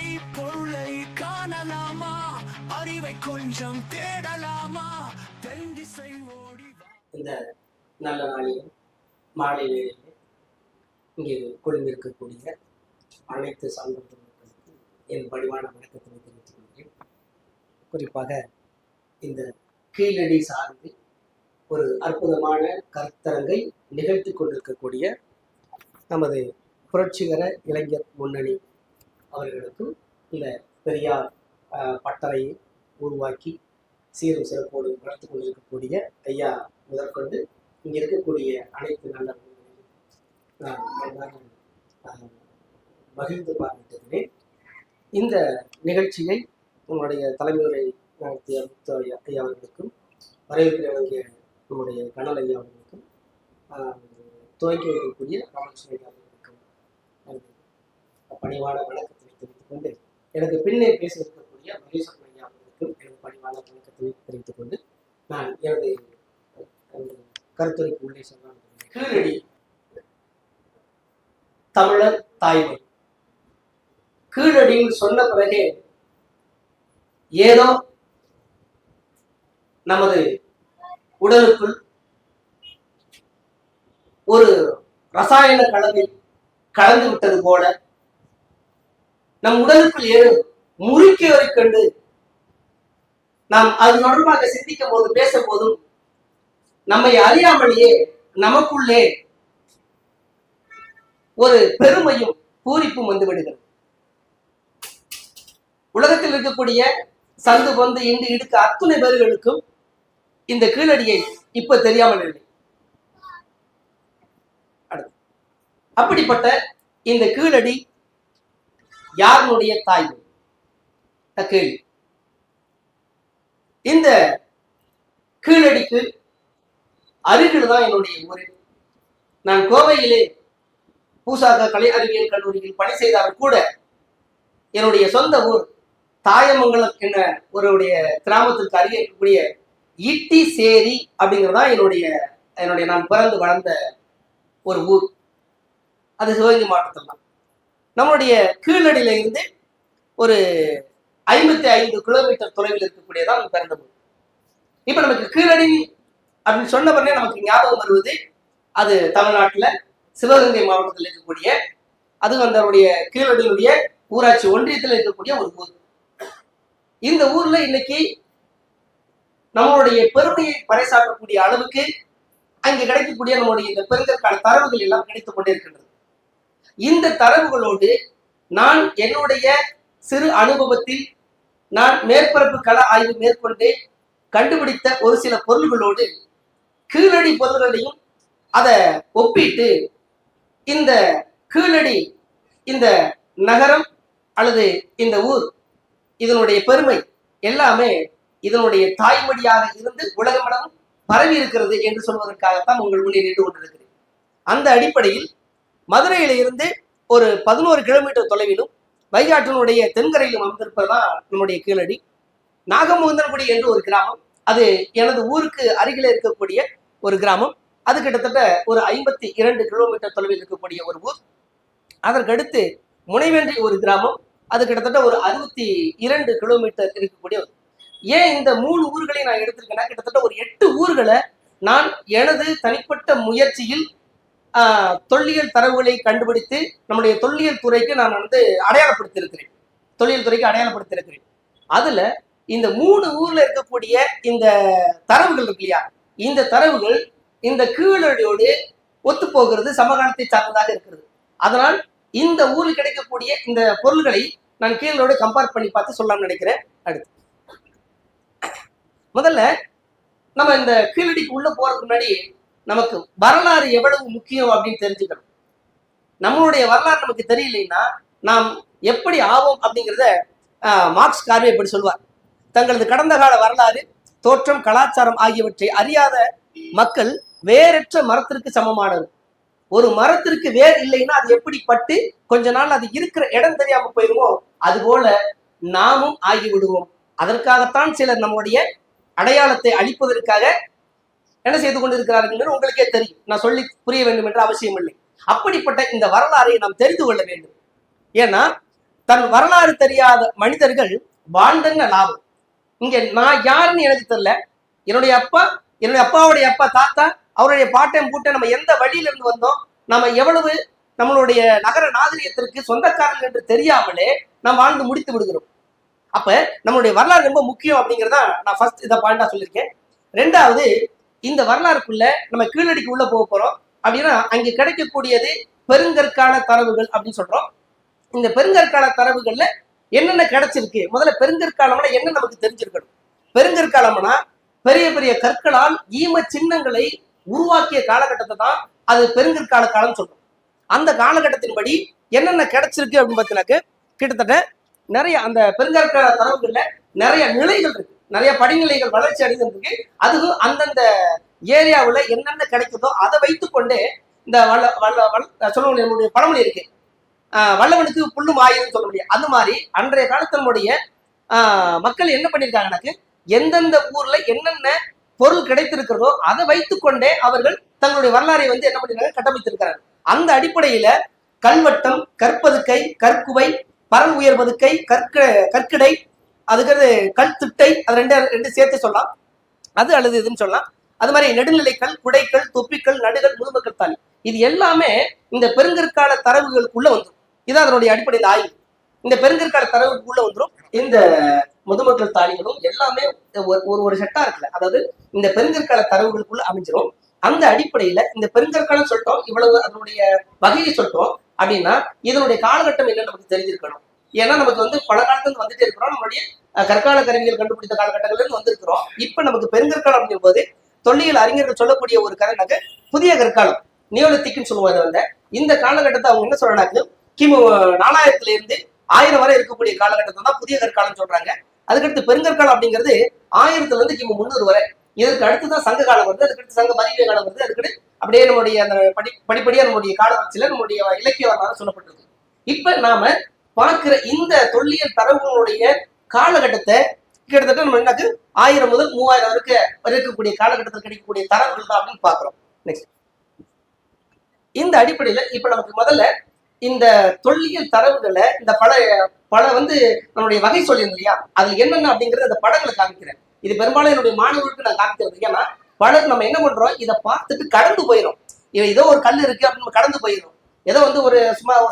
உண்மை பொருளை காணலாமா, அறிவை கொஞ்சம் தேடலாமா, தென் திசை ஓடி இந்த நல்ல நாளில் மாலை வேளையில் இங்கே குழுமிருக்கக்கூடிய அனைத்து சான்றோர்களுக்கு என் பணிவான வணக்கத்தினை தெரிவித்துக் கொள்கிறேன். குறிப்பாக இந்த கீழடி சார்ந்து ஒரு அற்புதமான கருத்தரங்கை நிகழ்த்தி கொண்டிருக்கக்கூடிய நமது புரட்சிகர இளைஞர் முன்னணி அவர்களுக்கும் இந்த பெரியார் பட்டறையை உருவாக்கி சீரும் சிறப்போடு வளர்த்து கொண்டிருக்கக்கூடிய ஐயா முதற்கொண்டு இங்கே இருக்கக்கூடிய அனைத்து நல்லவர்களையும் நான் மகிழ்ந்து பார்த்துக்கிறேன். இந்த நிகழ்ச்சியை உங்களுடைய தலைமுறை நடத்திய முத்து ஐயா அவர்களுக்கும் வரவேற்பை வழங்கிய நம்முடைய கனல் ஐயா அவர்களுக்கும் துவக்கி வைக்கக்கூடிய ராமகிருஷ்ண ஐயா அவர்களுக்கும் பணிவான வணக்கத்தினை தெரிவித்துக் கொண்டு எனக்கு பின்னே பேச இருக்கக்கூடிய மகேஸ்வரன் ஐயா அவர்களுக்கும் எனது பணிவான வணக்கத்தினை தெரிவித்துக் கொண்டு நான் எனது கருத்துரைக்கு உள்ளே சொன்ன கீழடி தமிழர் தாய்மொழி கீழடின்னு சொன்ன பிறகே ஏதோ நமது உடலுக்குள் ஒரு ரசாயன கலவை கலந்து விட்டது போல நம் உடலுக்குள் ஏதோ முறுக்கியவரை கண்டு நாம் அது தொடர்பாக சிந்திக்கும் போது பேசும் போதும் நம்மை அறியாமலேயே நமக்குள்ளே ஒரு பெருமையும் பூரிப்பும் வந்து விடுகிறது. உலகத்தில் இருக்கக்கூடிய சந்து பொந்து இண்டு இடுக்க அத்துணை பேர்களுக்கும் இந்த கீழடியை இப்ப தெரியாமல் இல்லை. அப்படிப்பட்ட இந்த கீழடி யாருடைய தாய்மொழி கேள்வி. இந்த கீழடிக்கு அருகில் தான் என்னுடைய ஊர். நான் கோவையிலே பூசாக கலை அறிவியல் கல்லூரியில் பணி செய்தாலும் கூட என்னுடைய சொந்த ஊர் தாயமங்கலம் என்ற ஒருடைய கிராமத்திற்கு அருகே இருக்கக்கூடிய இட்டி சேரி அப்படிங்கிறதா என்னுடைய நான் பிறந்து வளர்ந்த ஒரு ஊர். அது சிவகங்கை மாவட்டத்தில் தான். நம்மளுடைய கீழடியில இருந்து ஒரு 55 கிலோமீட்டர் தொலைவில் இருக்கக்கூடியதான் பிறந்த ஊர். இப்ப நமக்கு கீழடி அப்படின்னு சொன்ன உடனே நமக்கு ஞாபகம் வருவது அது தமிழ்நாட்டுல சிவகங்கை மாவட்டத்தில் இருக்கக்கூடிய அது அதனுடைய கீழடியினுடைய ஊராட்சி ஒன்றியத்தில் இருக்கக்கூடிய ஒரு ஊர். இந்த ஊர்ல இன்னைக்கு நம்மளுடைய பெருமையை பறைசாற்றக்கூடிய அளவுக்கு அங்கே கிடைக்கக்கூடிய நம்முடைய இந்த பெருங்கற்கால தரவுகள் எல்லாம் கிடைத்துக் கொண்டே இருக்கின்றது. இந்த தரவுகளோடு நான் என்னுடைய சிறு அனுபவத்தில் நான் மேற்பரப்பு கள ஆய்வு மேற்கொண்டு கண்டுபிடித்த ஒரு சில பொருள்களோடு கீழடி பொருள்களையும் அதை ஒப்பிட்டு இந்த கீழடி இந்த நகரம் அல்லது இந்த ஊர் இதனுடைய பெருமை எல்லாமே இதனுடைய தாய்மொழியாக இருந்து உலகமெல்லாம் பரவி இருக்கிறது என்று சொல்வதற்காகத்தான் உங்கள் முன்னே நின்று கொண்டிருக்கிறேன். அந்த அடிப்படையில் மதுரையில இருந்து ஒரு 11 கிலோமீட்டர் தொலைவிலும் வைகாட்டினுடைய தென்கரையிலும் அமைந்திருப்பதுதான் நம்முடைய கீழடி. நாகமுகந்தன்குடி என்று ஒரு கிராமம், அது எனது ஊருக்கு அருகில இருக்கக்கூடிய ஒரு கிராமம். அது கிட்டத்தட்ட ஒரு 52 கிலோமீட்டர் தொலைவில் இருக்கக்கூடிய ஒரு ஊர். அதற்கடுத்து முனைவென்றி ஒரு கிராமம், அது கிட்டத்தட்ட ஒரு 62 கிலோமீட்டர் இருக்கக்கூடிய. ஏன் இந்த 3 ஊர்களை நான் எடுத்திருக்கேன்னா கிட்டத்தட்ட ஒரு 8 ஊர்களை நான் எனது தனிப்பட்ட முயற்சியில் தொல்லியல் தரவுகளை கண்டுபிடித்து நம்முடைய தொல்லியல் துறைக்கு நான் அடையாளப்படுத்தியிருக்கிறேன். தொல்லியல் துறைக்கு அடையாளப்படுத்தியிருக்கிறேன். அதுல இந்த 3 ஊர்ல இருக்கக்கூடிய இந்த தரவுகள் இருக்கு இல்லையா, இந்த தரவுகள் இந்த கீழடியோடு ஒத்து போகிறது, சமகாலத்தை சார்ந்ததாக இருக்கிறது. அதனால் இந்த ஊரில் கிடைக்கக்கூடிய இந்த பொருள்களை நான் கீழோடு கம்பேர் பண்ணி பார்த்து சொல்லலாம்னு நினைக்கிறேன். அடுத்து முதல்ல நம்ம இந்த கீழடிக்கு உள்ள போறதுக்கு முன்னாடி நமக்கு வரலாறு எவ்வளவு முக்கியம் அப்படின்னு தெரிஞ்சுக்கணும். நம்மளுடைய வரலாறு நமக்கு தெரியலைன்னா நாம் எப்படி ஆவோம் அப்படிங்கிறத மார்க்ஸ் கார்வே எப்படி சொல்வார். தங்களது கடந்த கால வரலாறு, தோற்றம், கலாச்சாரம் ஆகியவற்றை அறியாத மக்கள் வேறற்ற மரத்திற்கு சமமானது. ஒரு மரத்திற்கு வேர் இல்லைன்னா அது எப்படி பட்டு கொஞ்ச நாள் அது இருக்கிற இடம் தெரியாம போயிருமோ அது போல நாமும் ஆகிவிடுவோம். அதற்காகத்தான் சிலர் நம்முடைய அடையாளத்தை அழிப்பதற்காக என்ன செய்து கொண்டிருக்கிறார்கள் உங்களுக்கே தெரியும். நான் சொல்லி புரிய வேண்டும் என்ற அவசியம் இல்லை. அப்படிப்பட்ட இந்த வரலாறை நாம் தெரிந்து கொள்ள வேண்டும். ஏன்னா தன் வரலாறு தெரியாத மனிதர்கள் வாழ்ந்தன லாபம். இங்க நான் யாருன்னு எனக்கு தெரியல, என்னுடைய அப்பாவுடைய அப்பா, தாத்தா, அவருடைய பாட்டன் பூட்டன், நம்ம எந்த வழியில இருந்து வந்தோம், நம்ம எவ்வளவு நம்மளுடைய நகர நாகரிகத்திற்கு சொந்தக்காரர்கள் என்று தெரியாமலே நாம் வாழ்ந்து முடித்து விடுகிறோம். அப்ப நம்மளுடைய வரலாறு ரொம்ப முக்கியம் அப்படிங்கிறதா நான் ஃபர்ஸ்ட் இதை பாயிண்டா சொல்லியிருக்கேன். ரெண்டாவது, இந்த வரலாறுக்குள்ள நம்ம கீழடிக்கு உள்ள போக போறோம் அப்படின்னா அங்க கிடைக்கக்கூடியது பெருங்கற்கால தரவுகள் அப்படின்னு சொல்றோம். இந்த பெருங்கற்கால தரவுகள்ல என்னென்ன கிடைச்சிருக்கு, முதல்ல பெருங்கற்காலம்னா என்ன நமக்கு தெரிஞ்சிருக்கணும். பெருங்கற்காலம்னா பெரிய பெரிய கற்களால் ஈம சின்னங்களை உருவாக்கிய காலகட்டத்தை தான் அது பெருங்கற்கால காலம் சொல்றோம். அந்த காலகட்டத்தின்படி என்னென்ன கிடைச்சிருக்கு அப்படின்னு பார்த்தீங்கன்னாக்க கிட்டத்தட்ட நிறைய அந்த பெருங்கற்கால தரவுகள்ல நிறைய நிலைகள் இருக்கு, நிறைய படிநிலைகள் வளர்ச்சி அடைந்திருக்கு. அதுவும் அந்தந்த ஏரியாவில் என்னென்ன கிடைக்குதோ அதை வைத்துக்கொண்டே இந்த சொல்ல நம்முடைய பழமொழி இருக்கு, வல்லவனுக்கு புல்லும் ஆயுதம் சொல்ல முடியும். அந்த மாதிரி அன்றைய காலத்தினுடைய மக்கள் என்ன பண்ணியிருக்காங்கன்னாக்கு எந்தெந்த ஊர்ல என்னென்ன பொருள் கிடைத்திருக்கிறதோ அதை வைத்துக்கொண்டே அவர்கள் தங்களுடைய வரலாறை வந்து என்ன பண்ணிருக்காங்க, கட்டமைத்திருக்கிறாங்க. அந்த அடிப்படையில கல்வட்டம், கற்பதுக்கை, கற்குவை, பரல் உயர்வதுக்கை, கற்கிடை, அதுக்கு கல் திட்டை, அது ரெண்டு சேர்த்து சொல்லலாம், அது அல்லது இதுன்னு சொல்லலாம். அது மாதிரி நெடுநிலைக்கல், குடைக்கல், தொப்பிக்கல், நடுகள், முதுமக்கள் தாலி, இது எல்லாமே இந்த பெருங்கற்கால தரவுகளுக்குள்ள வந்துடும். இதான் அதனுடைய அடிப்படை ஆய்வு. இந்த பெருங்கற்கால தரவுக்குள்ள வந்துடும். இந்த முதுமக்கள் தாலிகளும் எல்லாமே ஒரு செட்டா இருக்குல்ல, அதாவது இந்த பெருங்கற்கால தரவுகளுக்குள்ள அமைஞ்சிரும். அந்த அடிப்படையில இந்த பெருங்கற்காலம் சொல்லிட்டோம், இவ்வளவு அதனுடைய வகையை சொல்லிட்டோம் அப்படின்னா இதனுடைய காலகட்டம் என்னன்னு நமக்கு தெரிஞ்சிருக்கணும். ஏன்னா நமக்கு வந்து பல காலத்துல வந்துட்டே இருக்கிறோம், நம்மளுடைய கற்கால கருவிகள் கண்டுபிடித்த காலகட்டங்கள்ல இருந்து வந்திருக்கிறோம். இப்ப நமக்கு பெருங்கற்காலம் அப்படிங்கும் போது தொல்லியல் அறிஞர்கள் சொல்லக்கூடிய ஒரு கதைனாக்க புதிய கற்காலம், நியோலித்திக்னு சொல்லுவாங்க. வந்த இந்த காலகட்டத்தை அவங்க என்ன சொல்றாங்க, கிமு 4000 இருந்து 1000 வரை இருக்கக்கூடிய காலகட்டத்தை தான் புதிய கற்காலம் சொல்றாங்க. அதுக்கடுத்து பெருங்கற்காலம் அப்படிங்கிறது 1000 இருந்து கிமு 300 வரை. இதற்கு அடுத்துதான் சங்க காலம் வருது, அதுக்கடுத்து சங்க மதிவிய காலம் வருது, அதுக்கடுத்து அப்படியே நம்முடைய அந்த படிப்படியா நம்முடைய கால வளர்ச்சியில நம்முடைய இலக்கிய வரலாறு சொல்லப்பட்டிருக்கு. இப்ப நாம பார்க்கிற இந்த தொல்லியல் தரவுகளுடைய காலகட்டத்தை கிட்டத்தட்ட நம்ம என்னக்கு 1000 முதல் 3000 வரைக்கும் இருக்கக்கூடிய காலகட்டத்தில் கிடைக்கக்கூடிய தரவுகள் தான் அப்படின்னு பாக்குறோம். நெக்ஸ்ட், இந்த அடிப்படையில இப்ப நமக்கு முதல்ல இந்த தொல்லியல் தரவுகளை இந்த பல வந்து நம்மளுடைய வகை சொல்லியிருந்தோம் இல்லையா, அது என்னென்ன அப்படிங்கறது அந்த படங்களை காமிக்கிறேன். இது பெரும்பாலும் என்னுடைய மாணவர்களுக்கு நான் காமிக்கிறது. ஏன்னா பலர் நம்ம என்ன பண்றோம், இதை பார்த்துட்டு கடந்து போயிடும். ஏதோ ஒரு கல் இருக்கு அப்படின்னு கடந்து போயிடும், ஏதோ வந்து ஒரு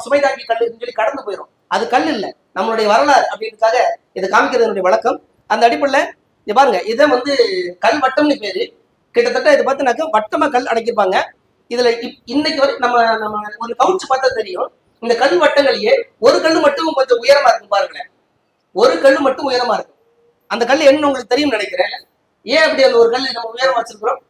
சுமை தாங்கி கல் இருக்குன்னு சொல்லி கடந்து போயிடும். அது கல் இல்லை, நம்மளுடைய வரலாறு அப்படின்றதுக்காக இதை காமிக்கிறது என்னுடைய வழக்கம். அந்த அடிப்படையில இது பாருங்க, இதை வந்து கல் வட்டம்னு பேரு. கிட்டத்தட்ட இது பார்த்தினாக்க வட்டமா கல் அடைக்கிருப்பாங்க. இதுல இன்னைக்கு வரை நம்ம ஒரு கவுச்சு பார்த்தா தெரியும், இந்த கல் வட்டங்களையே ஒரு கல் மட்டும் கொஞ்சம் உயரமா இருக்கும் பாருங்களேன், ஒரு கல் மட்டும் உயரமா இருக்கும். அந்த கல் என்ன உங்களுக்கு தெரியும் நினைக்கிறேன். ஏன் அப்படி அந்த ஒரு கல் நம்ம உயரமா வச்சிருக்கிறோம்,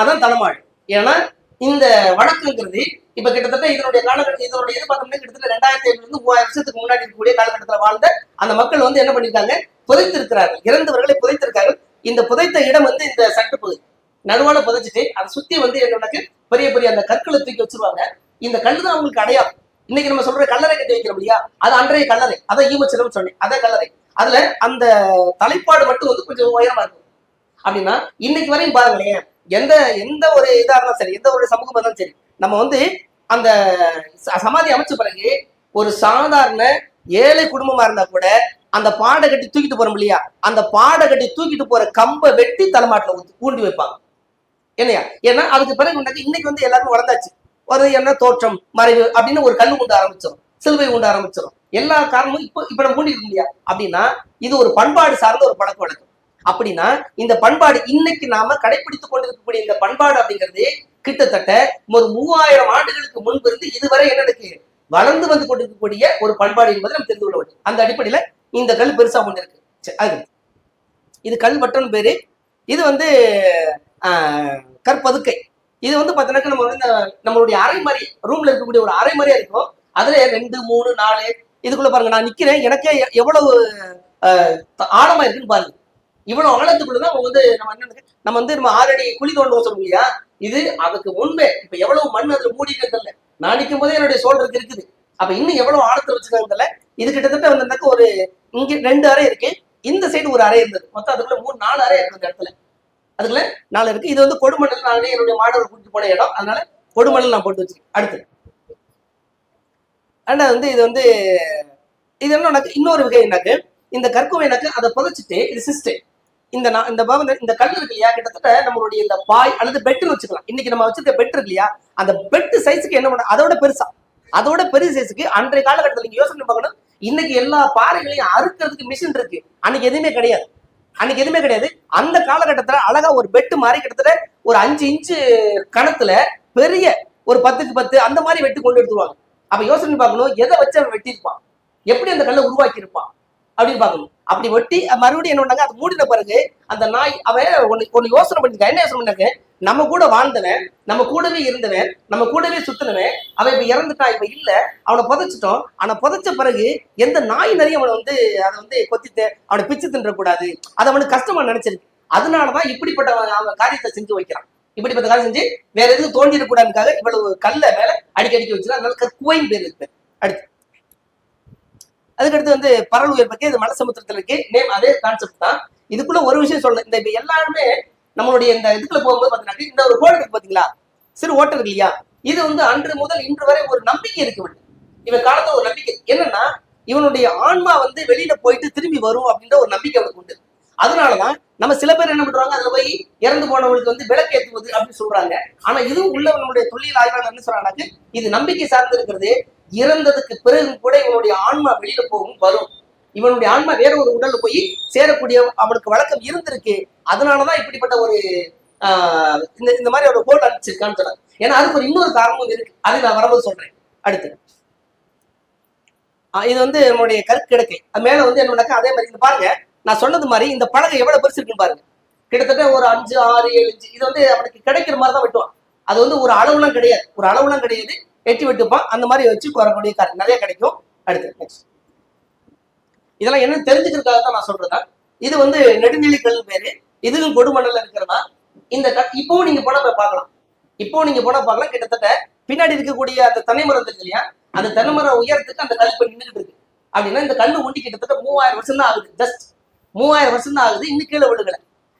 அதான் தலைமாடு. ஏன்னா இந்த வழக்குங்கிறது இப்ப கிட்டத்தட்ட இதனுடைய காலகட்டம், இதனுடைய இது பார்த்தோம்னா கிட்டத்தட்ட 2500 இருந்து 3000 வருஷத்துக்கு முன்னாடி இருக்கக்கூடிய காலகட்டத்தில் வாழ்ந்த அந்த மக்கள் வந்து என்ன பண்ணிருக்காங்க, புதைத்திருக்கிறார்கள், இறந்தவர்களை புதைத்திருக்கார்கள். இந்த புதைத்த இடம் வந்து இந்த சட்டு பகுதி நடுவால புதைச்சிட்டு அதை சுத்தி வந்து என்னன்னாக்க பெரிய பெரிய அந்த கற்களை தூக்கி வச்சிருவாங்க. இந்த கல்லு தான் அவங்களுக்கு அடையாளம். இன்னைக்கு நம்ம சொல்ற கல்லறை கட்டி வைக்கிறோம் இல்லையா, அது அன்றைய கல்லறை, அதை ஈமச்சிடம் சொன்னேன், அதே கல்லறை. அதுல அந்த தலைப்பாடு மட்டும் வந்து கொஞ்சம் உயரமா இருக்கும். அப்படின்னா இன்னைக்கு வரையும் பாருங்களேன், எந்த ஒரு இதா இருந்தாலும் சரி, எந்த ஒரு சமூகம் இருந்தாலும் சரி, நம்ம வந்து அந்த சமாதி அமைச்ச பிறகு ஒரு சாதாரண ஏழை குடும்பமா இருந்தா கூட அந்த பாடை கட்டி தூக்கிட்டு போறோம் இல்லையா, அந்த பாடை கட்டி தூக்கிட்டு போற கம்பை வெட்டி தலைமாட்டில் ஊண்டி வைப்பாங்க. இல்லையா, ஏன்னா அதுக்கு பிறகு இன்னைக்கு வந்து எல்லாருமே வளர்ந்தாச்சு, ஒரு என்ன தோற்றம் மறைவு அப்படின்னு ஒரு கல்லு உண்டு ஆரம்பிச்சிடும், சிலுவை உண்டு ஆரம்பிச்சிடும். எல்லா காரணமும் இப்ப நம்ம ஊண்டி இருக்கு இல்லையா. அப்படின்னா இது ஒரு பண்பாடு சார்ந்த ஒரு பழக்க வழக்கம். அப்படின்னா இந்த பண்பாடு இன்னைக்கு நாம கடைபிடித்துக் கொண்டிருக்கக்கூடிய இந்த பண்பாடு அப்படிங்கிறது கிட்டத்தட்ட ஒரு 3000 ஆண்டுகளுக்கு முன்பு இருந்து இதுவரை என்னதுக்கு வளர்ந்து வந்து கொண்டிருக்கக்கூடிய ஒரு பண்பாடு என்பதை நம்ம தெரிந்து கொள்ள வேண்டும். அந்த அடிப்படையில இந்த கல் பெருசா ஒண்ணு இருக்கு, இது கல் வட்டம் பேரு. இது வந்து கற்பதுக்கை. இது வந்து பாத்தீங்கன்னா நம்ம வந்து நம்மளுடைய அரைமறை ரூம்ல இருக்கக்கூடிய ஒரு அரைமறையா இருக்கும். அதுல 2, 3, 4 இதுக்குள்ள பாருங்க, நான் நிக்கிறேன், எனக்கே எவ்வளவு ஆழமா இருக்குன்னு பாருங்க. இவ்வளவு ஆழத்துக்குள்ளதான் நம்ம வந்து நம்ம 6 அடி குழி தோண்டுவோம் சொல்லுவோம் இல்லையா, இது அதுக்கு முன்பே இப்ப எவ்வளவு மண் அதுல மூடிட்டு இல்லை, நான் நிற்கும் போதே என்னுடைய சோல்டருக்கு இருக்குது. அப்ப இன்னும் எவ்வளவு ஆழத்தை வச்சுக்காங்கல்ல. இது கிட்டத்தட்ட வந்து ஒரு இங்க 2 அறை இருக்கு, இந்த சைடு ஒரு அறை இருந்தது, மொத்தம் அதுக்குள்ள 3, 4 அறை இருக்கு. அந்த இடத்துல அதுக்குள்ள 4 இருக்கு. இது வந்து கொடுமணல், நான் என்னுடைய மாணவர் கூட்டிட்டு போன இடம், அதனால கொடுமணல் நான் போட்டு வச்சிருக்கேன். ஆனா வந்து இது வந்து இது என்ன இன்னொரு வகை எனக்கு இந்த கற்குவை எனக்கு அதை புதைச்சிட்டு இது சிஸ்டம் இந்த பவன் இந்த கல் இருக்கு இல்லையா, கிட்டத்தட்ட நம்மளுடைய இந்த பாய் அல்லது பெட்னு வச்சுக்கலாம். இன்னைக்கு நம்ம வச்சிருக்க பெட் இருக்கு இல்லையா, அந்த பெட் சைஸுக்கு என்ன பண்ண அதோட பெருசா, அதோட பெரிய சைஸுக்கு அன்றைய காலகட்டத்தில் நீங்க யோசனை பார்க்கணும். இன்னைக்கு எல்லா பாறைகளையும் அறுக்கிறதுக்கு மிஷின் இருக்கு, அன்னைக்கு எதுவுமே கிடையாது. அன்னைக்கு எதுவுமே கிடையாது. அந்த காலகட்டத்துல அழகா ஒரு பெட்டு மாதிரி கிட்டத்தட்ட ஒரு 5 இன்ச்சு கணத்துல பெரிய ஒரு 10க்கு 10 அந்த மாதிரி வெட்டி கொண்டு எடுத்துருவாங்க. அப்ப யோசனை பார்க்கணும், எதை வச்சு அவன் வெட்டியிருப்பான், எப்படி அந்த கல்லை உருவாக்கி இருப்பான் அப்படின்னு பார்க்கணும். அப்படி வெட்டி மறுபடியும் என்ன பண்ணாங்க, அது மூடின பிறகு அந்த நாய் அவன் ஒன்னு யோசனை பண்ணிருக்க. என்ன யோசனை பண்ணாங்க, நம்ம கூட வாழ்ந்தவன், நம்ம கூடவே இருந்தவன், நம்ம கூடவே சுத்தினவன், அவன் இப்ப இறந்துட்டான், இப்ப இல்ல, அவனை புதைச்சிட்டோம். ஆனா புதைச்ச பிறகு எந்த நாய் நிறைய அவனை வந்து அதை வந்து கொத்திட்டு அவனை பிச்சு தின்றக்கூடாது, அது அவனுக்கு கஷ்டமா நினைச்சிருக்கு. அதனாலதான் இப்படிப்பட்ட அவன் காரியத்தை செஞ்சு வைக்கிறான். இப்படிப்பட்ட காரியம் செஞ்சு வேற எதுவும் தோண்டிடக்கூடாதுக்காக இவ்வளவு கல்ல மேல அடிக்கடிக்க வச்சுருக்கா. அதனால கற்குவைன்னு பேர் இருக்கு. அடுத்து அதுக்கடுத்து வந்து பரல் உயர் பற்றி இது மலை சமுத்திரத்துல இருக்கு நேம், அதே கான்செப்ட் தான். இதுக்குள்ள ஒரு விஷயம் சொல்றேன். இந்த இப்ப எல்லாருமே நம்மளுடைய இந்த இதுக்குள்ள போகும்போது பாத்தீங்கன்னா இந்த ஒரு கோடு இருக்கு பாத்தீங்களா, சிறு ஓட்டம் இருக்கு இல்லையா, இது வந்து அன்று முதல் இன்று வரை ஒரு நம்பிக்கை இருக்கு. இவன் காலத்துல ஒரு நம்பிக்கை என்னன்னா, இவனுடைய ஆன்மா வந்து வெளியில போயிட்டு திரும்பி வரும் அப்படின்ற ஒரு நம்பிக்கை அவனுக்கு உண்டு. அதனாலதான் நம்ம சில பேர் என்ன பண்றாங்க, அதுல போய் இறந்து போனவங்களுக்கு வந்து விளக்கேற்றுவது அப்படின்னு சொல்றாங்க. ஆனா இதுவும் உள்ள நம்மளுடைய தொழில் ஆய்வாளர் என்ன சொல்றாங்க, இது நம்பிக்கை சார்ந்து இருக்கிறது. இறந்ததுக்கு பிறகு கூட இவனுடைய ஆன்மா வெளியில போகும் வரும். இவனுடைய ஆன்மா வேற ஒரு உடல்ல போய் சேரக்கூடிய அவனுக்கு வழக்கம் இருந்திருக்கு. அதனாலதான் இப்படிப்பட்ட ஒரு இந்த மாதிரி ஒரு ஹோல் அடிச்சிருக்கான்னு சொல்றாங்க. ஏன்னா அதுக்கு ஒரு இன்னொரு காரணமும் இருக்கு, அது நான் வரும்போது சொல்றேன். அடுத்து இது வந்து நம்மளுடைய கற்கிடக்கை, அது மேல வந்து என்ன அதே மாதிரி இந்த பாருங்க, நான் சொன்னது மாதிரி இந்த பலகை எவ்வளவு பெருசு இருக்குன்னு பாருங்க. கிட்டத்தட்ட ஒரு 5, 6, 7 இன்ச்சு. இது வந்து அவனுக்கு கிடைக்கிற மாதிரி தான் வெட்டுவான். அது வந்து ஒரு அளவுலாம் கிடையாது, எட்டி வெட்டுப்பான். அந்த மாதிரி வச்சு வரக்கூடிய காரியம் நிறைய கிடைக்கும். அடுத்து நெக்ஸ்ட் இதெல்லாம் என்ன தெரிஞ்சுக்கிறதுக்காக தான் நான் சொல்றேன். இது வந்து நெடுநிலைக்கல் பேரு, இதுவும் கொடுமணல்ல இருக்கிறதா. இந்த இப்பவும் நீங்க போனா பார்க்கலாம். கிட்டத்தட்ட பின்னாடி இருக்கக்கூடிய அந்த தென்னைமரம் இருக்கு இல்லையா, அந்த தென்னைமரம் உயரத்துக்கு அந்த கல் இப்ப நின்றுட்டு இருக்கு. அப்படின்னா இந்த கல்லு ஒண்டி கிட்டத்தட்ட 3000 வருஷம் தான் ஆகுது. ஜஸ்ட் 3000 வருஷம் தான் ஆகுது, இன்னும் கீழே விழுகல.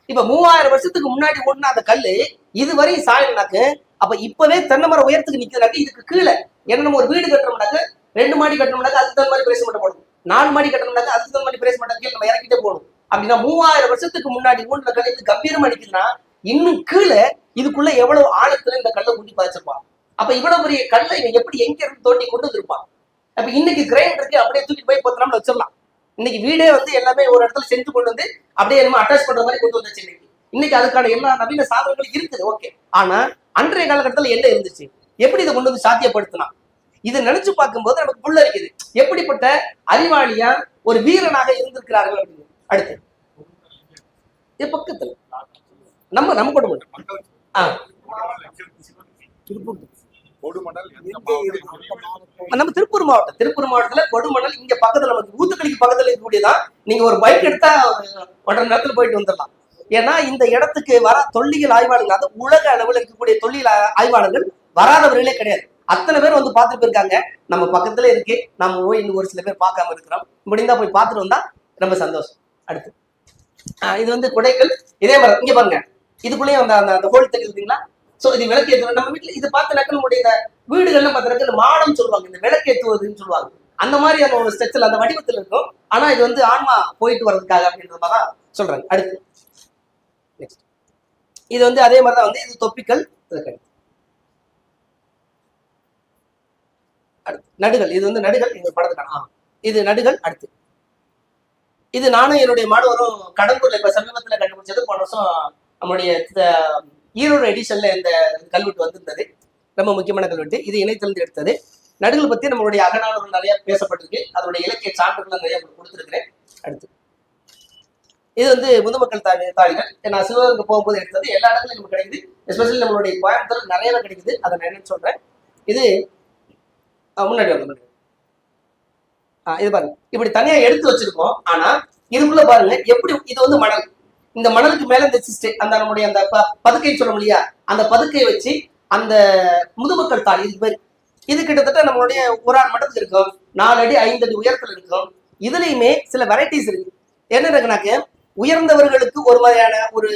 இப்ப 3000 வருஷத்துக்கு முன்னாடி ஒண்ணு அந்த கல்லு இதுவரையும் சாயல்னாக்கு, அப்ப இப்பவே தென்னைமரம் உயரத்துக்கு நிக்கிறதுனாக்க இதுக்கு கீழே என்ன நம்ம ஒரு வீடு கட்டுறோம்னாக்க 2 மாடி கட்டணும்னாக்க அதுக்கு தகுந்த மாதிரி பிரைஸ் மட்டும் போடணும், 4 மாடி கட்டணும்னாக்க அதுக்கு தகுந்த மாதிரி பிரைஸ் மட்டும் கீழே நம்ம இறக்கிட்டே போகணும். அப்படின்னா 3000 வருஷத்துக்கு முன்னாடி ஊன்ற கல் இது கம்பீரமா நிக்குதுன்னா, இன்னும் கீழே இதுக்குள்ள எவ்வளவு ஆழத்துல இந்த கல்லை ஊட்டி பாய்ச்சிருப்பான். அப்ப இவ்வளவு பெரிய கல்லை இவன் எப்படி எங்க இருந்து தோண்டி கொண்டு வந்திருப்பான். அப்ப இன்னைக்கு கிரைண்டருக்கு அப்படியே தூக்கி போய் 10 நாள் வச்சிடலாம். இன்னைக்கு வீடே வந்து எல்லாமே ஒரு இடத்துல செஞ்சு கொண்டு வந்து அப்படியே நம்ம அட்டாச் பண்ற மாதிரி கொண்டு வந்துச்சு. இன்னைக்கு அதுக்கான எல்லா நவீன சாதனங்களும் இருக்குது, ஓகே. ஆனா அன்றைய காலகட்டத்தில் என்ன இருந்துச்சு, எப்படி இதை கொண்டு வந்து சாத்தியப்படுத்தினா, இதை நினைச்சு பார்க்கும்போது நமக்கு புல்லரிக்குது. எப்படிப்பட்ட அறிவாளியா ஒரு வீரனாக இருந்திருக்கிறார்கள் அப்படின்னு. அடுத்து இது பக்கத்துல நம்ம கொடுமணல் நம்ம திருப்பூர் மாவட்டத்துல கொடுமணல் இங்க பக்கத்துல நமக்கு ஊத்துக்களிக்கு பக்கத்துல இருக்கக்கூடியதான். நீங்க ஒரு பைக் எடுத்தா 1.5 நேரத்துல போயிட்டு வந்துடலாம். ஏன்னா இந்த இடத்துக்கு வர தொல்லியல் ஆய்வாளர்கள், அது உலக அளவில் இருக்கக்கூடிய தொல்லியல் ஆய்வாளர்கள் வராதவர்களே கிடையாது. அத்தனை பேர் வந்து பார்த்துட்டு போயிருக்காங்க. நம்ம பக்கத்துல இருக்கு, நம்ம போய் இன்னும் ஒரு சில பேர் பார்க்காம இருக்கிறோம். முடிந்தா போய் பார்த்துட்டு வந்தா ரொம்ப சந்தோஷம். அடுத்து இது வந்து குடைகள். இதே மாதிரி இங்க பாருங்க, இதுக்குள்ளேயே அந்த ஹோல் தெரியுதுங்களா. சோ இது விளக்கேற்று நம்ம வீட்டுல இது பார்த்து நம்முடைய இந்த வீடுகள்ல பார்த்து மாடம் சொல்லுவாங்க, இந்த விளக்கேற்றுவதுன்னு சொல்லுவாங்க. அந்த மாதிரியான ஒரு ஸ்ட்ரக்சர் அந்த வடிவத்தில் இருக்கும். ஆனா இது வந்து ஆன்மா போயிட்டு வர்றதுக்காக அப்படின்ற மாதிரிதான் சொல்றாங்க. அடுத்து இது வந்து அதே மாதிரிதான் வந்து இது தொப்பிக்கல். நடுகள், இது வந்து நடுகள் எங்க படத்துக்கான இது நடுகள். அடுத்து இது நானும் என்னுடைய மாணவரும் கடம்பூர்ல இப்ப சமீபத்துல கண்டுபிடிச்சது. போன வருஷம் நம்முடைய ஈரோடு எடிஷன்ல இந்த கல்வெட்டு வந்திருந்தது, ரொம்ப முக்கியமான கல்வெட்டு. இது இணையத்திலிருந்து எடுத்தது. நடுகள் பத்தி நம்மளுடைய அகநானூறு நிறைய பேசப்பட்டிருக்கு, அதனுடைய இலக்கிய சான்றுகள் நிறைய கொடுத்துருக்கிறேன். அடுத்து இது வந்து முதுமக்கள் தாழிகள். நான் சிவகங்கை போகும்போது எடுத்தது. எல்லா இடத்துலையும் நமக்கு கிடைக்குது, எஸ்பெஷலி நம்மளுடைய கோயம்புத்தூர் நிறையவே கிடைக்குது. அதை நான் என்னன்னு சொல்றேன். இது முன்னாடி இது பாருங்க, இப்படி தனியா எடுத்து வச்சிருக்கோம். ஆனா இதுக்குள்ள பாருங்க எப்படி இது வந்து மணல். இந்த மணலுக்கு மேல இந்த சிஸ்டே அந்த நம்முடைய அந்த பதுக்கை சொல்ல முடியா, அந்த பதுக்கையை வச்சு அந்த முதுமக்கள் தாழ் இது பேர். இது கிட்டத்தட்ட நம்மளுடைய ஒரு ஆள் மட்டத்துக்கு இருக்கும், 4 அடி 5 அடி உயரத்துல இருக்கும். இதுலயுமே சில வெரைட்டிஸ் இருக்கு. என்ன இருக்குனாக்க, உயர்ந்தவர்களுக்கு ஒரு மாதிரியான ஒரு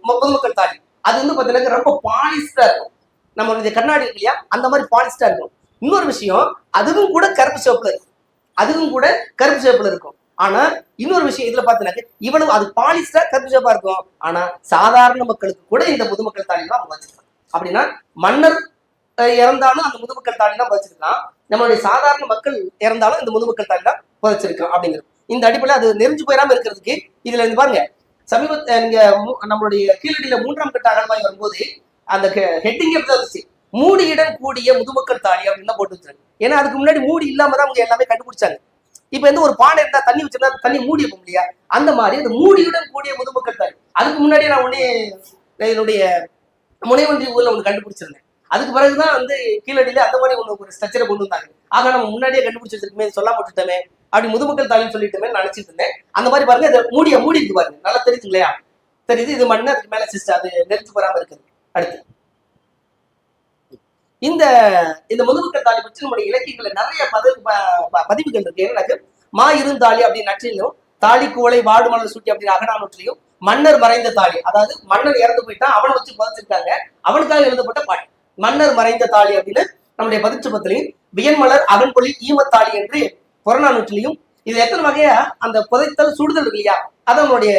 பொதுமக்கள் தாலி, அது வந்து பாத்தீங்கன்னா ரொம்ப பாலிஸ்டா இருக்கும். நம்மளுடைய கண்ணாடி இருக்கு இல்லையா, அந்த மாதிரி பாலிஸ்டா இருக்கும். இன்னொரு விஷயம், அதுவும் கூட கருப்பு சிவப்புல இருக்கும். அதுவும் கூட கருப்பு சிவப்புல இருக்கும். ஆனா இன்னொரு விஷயம் இதுல பாத்தீங்கன்னா, இவ்வளவு அது பாலிஸ்டா கருப்பு சிவப்பா இருக்கும். ஆனா சாதாரண மக்களுக்கு கூட இந்த முதுமக்கள் தாலி தான் வச்சிருக்காங்க. அப்படின்னா மன்னர் இறந்தாலும் அந்த முதுமக்கள் தாலி தான் வச்சிருக்கலாம். நம்மளுடைய சாதாரண மக்கள் இறந்தாலும் இந்த முதுமக்கள் தாலி தான் புதைச்சிருக்கோம் அப்படிங்கிறது. இந்த அடிப்படையில் அது நெறிஞ்சு போயிடாம இருக்கிறதுக்கு இதுல இருந்து பாருங்க, நீங்க நம்மளுடைய கீழடியில 3ஆம் கட்ட அகழ்வாய் வரும்போது அந்த ஹெட்டிங் இருந்துச்சு, மூடியுடன் கூடிய முதுமக்கள் தாலி அப்படின்னு தான் போட்டு வச்சிருக்காங்க. ஏன்னா அதுக்கு முன்னாடி மூடி இல்லாம தான் அவங்க எல்லாமே கண்டுபிடிச்சாங்க. இப்ப வந்து ஒரு பானை இருந்தா தண்ணி வச்சிருந்தா தண்ணி மூடி வைப்போம் இல்லையா, அந்த மாதிரி அந்த மூடியுடன் கூடிய முதுமக்கள் தாலி. அதுக்கு முன்னாடியே நான் உடனே என்னுடைய முனைவன்றி ஊர்ல ஒண்ணு கண்டுபிடிச்சிருந்தேன். அதுக்கு பிறகுதான் வந்து கீழடியில அந்த மாதிரி ஒரு ஸ்ட்ரக்சரை கொண்டு வந்தாங்க. ஆக நம்ம முன்னாடியே கண்டுபிடிச்சு வச்சிருக்கமே, சொல்லாம விட்டுட்டோமே, அப்படி முதுமக்கள் தாலின்னு சொல்லிட்டுமே நினைச்சிட்டு இருந்தேன். அந்த மாதிரி பாருங்க, அதை மூடி இருக்கு பாருங்க, நல்லா தெரியுது இல்லையா, தெரியுது. இது மண்ணு, அதுக்கு மேல சிஸ்டர் அது நெருச்சு போறாம இருக்குது. அடுத்து இந்த இந்த முதுமக்கள் தாலி பற்றி நம்முடைய இலக்கியங்கள்ல நிறைய பதிவுகள் இருக்கு. என்னன்னாக்கு மா இருந்தாலி அப்படின்னு நற்றிலும், தாலி குவளை வாடு மலர் சூட்டி அப்படின்னு அகநானூற்றிலையும், மன்னர் மறைந்த தாலி, அதாவது மன்னர் இறந்து போயிட்டான் அவனை வச்சு புதைச்சிருக்காங்க, அவனுக்காக எழுதப்பட்ட பாட்டு மன்னர் மறைந்த தாலி அப்படின்னு நம்முடைய பதிற்றுப்பத்திலையும், வியன்மலர் அகன்பொழி ஈமத்தாலி என்று புறநானூற்றிலையும். இது எத்தனை வகையா அந்த புதைத்தல் சுடுதல் இருக்கு இல்லையா, அது நம்மளுடைய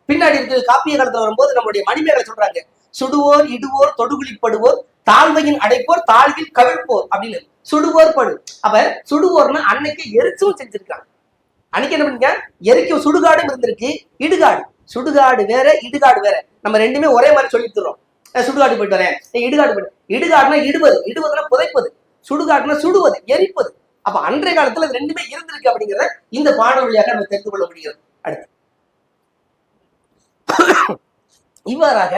பின்னாடி இருக்கு. காப்பிய காலத்துல வரும்போது நம்மளுடைய மணிமேகலை சொல்றாங்க, சுடுவோர் இடுவோர் தொடுகுளிப்படுவோர் தாழ்வையின் அடைப்போர் தாழ்வில் கவிழ்ப்போர் அப்படின்னு. சுடுவோர் படு, அப்ப சுடுவோர்னா அன்னைக்கு எரிச்சும் செஞ்சிருக்காங்க. அன்னைக்கு என்ன பண்ணீங்க, எரிக்கும் சுடுகாடும் இருந்திருக்கு, இடுகாடு. சுடுகாடு வேற, இடுகாடு வேற. நம்ம ரெண்டுமே ஒரே மாதிரி சொல்லிட்டு தரோம். சுடுகாடு போயிட்டு வரேன், இடுகாடு போயிட்டு. இடுகாடுனா இடுவது, இடுவதுனா புதைப்பது, சுடுகாடுனா சுடுவது, எரிப்பது. அப்ப அன்றைய காலத்துல அது ரெண்டுமே இருந்திருக்கு அப்படிங்கிறத இந்த பாடல் வழியாக நம்ம தெரிந்து கொள்ள முடிகிறது. அடுத்து இவ்வாறாக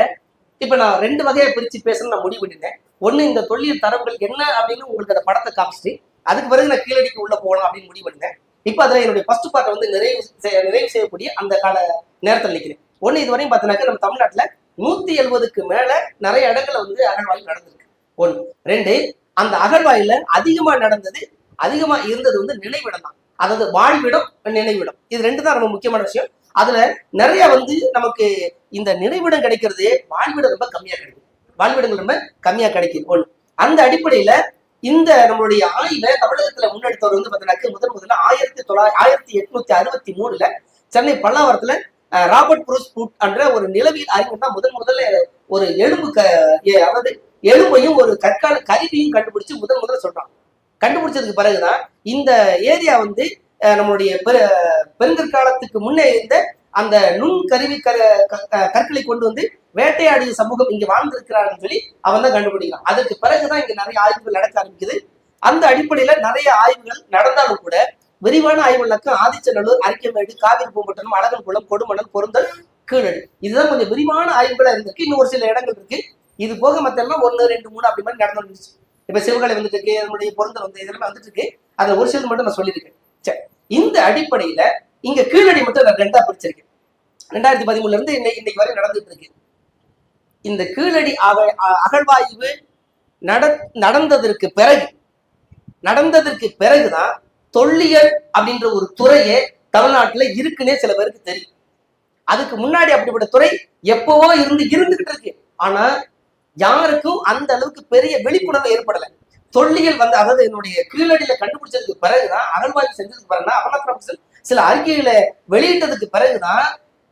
இப்ப நான் 2 வகையை பிரிச்சு பேசணும்னு நான் முடிவு பண்ணிட்டேன். ஒண்ணு, இந்த தொல்லியல் தரவுகள் என்ன அப்படின்னு உங்களுக்கு அந்த படத்தை காமிச்சிட்டு அதுக்கு பிறகு நான் கீழடிக்கு உள்ள போகலாம் அப்படின்னு முடிவு பண்ணிட்டேன். இப்ப அதுல என்னுடைய ஃபர்ஸ்ட் பார்ட்டை வந்து நிறைவு செய்யக்கூடிய அந்த கால நேரத்தில் நிற்கிறேன். ஒண்ணு, இதுவரையும் பார்த்தீங்கன்னாக்க நம்ம தமிழ்நாட்டுல 170க்கு மேல நிறைய இடங்கள்ல வந்து அகழ்வாயில் நடந்திருக்கு. 1. 2, அந்த அகழ்வாயில அதிகமா இருந்தது வந்து நினைவிடம் தான். அதாவது வாழ்விடம், நினைவிடம், இது 2 தான் ரொம்ப முக்கியமான விஷயம். அதுல நிறைய வந்து நமக்கு இந்த நினைவிடம் கிடைக்கிறது, வாழ்விடம் ரொம்ப கம்மியா கிடைக்கும். வாழ்விடங்கள் ரொம்ப கம்மியா கிடைக்கும். 1. அந்த அடிப்படையில இந்த நம்மளுடைய ஆய்வை தமிழகத்துல முன்னெடுத்தவர் வந்து பார்த்தீங்கன்னா முதல்ல 1863 சென்னை பல்லாவரத்துல ராபர்ட் புரூஸ் புட் என்ற ஒரு நிலவியல் அறிஞர் தான் முதல்ல ஒரு அதாவது எலும்பையும் ஒரு கற்கால கருவியும் கண்டுபிடிச்சு முதல்ல சொல்றான். கண்டுபிடிச்சதுக்கு பிறகுதான் இந்த ஏரியா வந்து நம்மளுடைய பெருங்கற்காலத்துக்கு முன்னே இருந்த அந்த நுண் கருவி கற்களை கொண்டு வந்து வேட்டையாடிய சமூகம் இங்க வாழ்ந்திருக்கிறார்கள் சொல்லி அவன் தான் கண்டுபிடிக்கிறான். அதுக்கு பிறகுதான் இங்க நிறைய ஆய்வுகள் நடக்க ஆரம்பிக்குது. அந்த அடிப்படையில நிறைய ஆய்வுகள் நடந்தாலும் கூட விரிவான ஆய்வுகளுக்கு ஆதிச்சநல்லூர், அரிக்கமேடு, காவிரி பூம்பட்டினம், அழகன்குளம், கொடுமணல், பொருந்தல், கீழடி, இதுதான் கொஞ்சம் விரிவான ஆய்வுகளா இருந்திருக்கு. இன்னும் ஒரு சில இடங்கள் இருக்கு. இது போக மத்த எல்லாம் 1, 2, 3 அப்படி மாதிரி நடந்து வந்துருச்சு. இப்ப சிவகலை வந்துட்டு இருக்கு, நம்மளுடைய பொருந்தல் வந்து இதெல்லாம் வந்துட்டு இருக்கு. அதுல ஒரு சிலது மட்டும் நான் சொல்லியிருக்கேன். சரி, இந்த அடிப்படையில இங்க கீழடி மட்டும் நான் 2ஆ பிரிச்சிருக்கேன். 2013 இருந்து இன்னைக்கு வரை நடந்துட்டு இருக்கு. இந்த கீழடி அகழ்வாய்வு நடந்ததற்கு பிறகுதான் தொல்லியல் அப்படின்ற ஒரு துறையே தமிழ்நாட்டுல இருக்குன்னே சில பேருக்கு தெரியும். அதுக்கு முன்னாடி அப்படிப்பட்ட துறை எப்பவோ இருந்துகிட்டு இருக்கு. ஆனா யாருக்கும் அந்த அளவுக்கு பெரிய விழிப்புணர்வு ஏற்படல. தொல்லியல் வந்து, அதாவது என்னுடைய கீழடியில கண்டுபிடிச்சதுக்கு பிறகுதான், அகழ்வாய்வு செஞ்சதுக்கு பிறகுதான், அமர்நாத் சில அறிக்கைகளை வெளியிட்டதுக்கு பிறகுதான்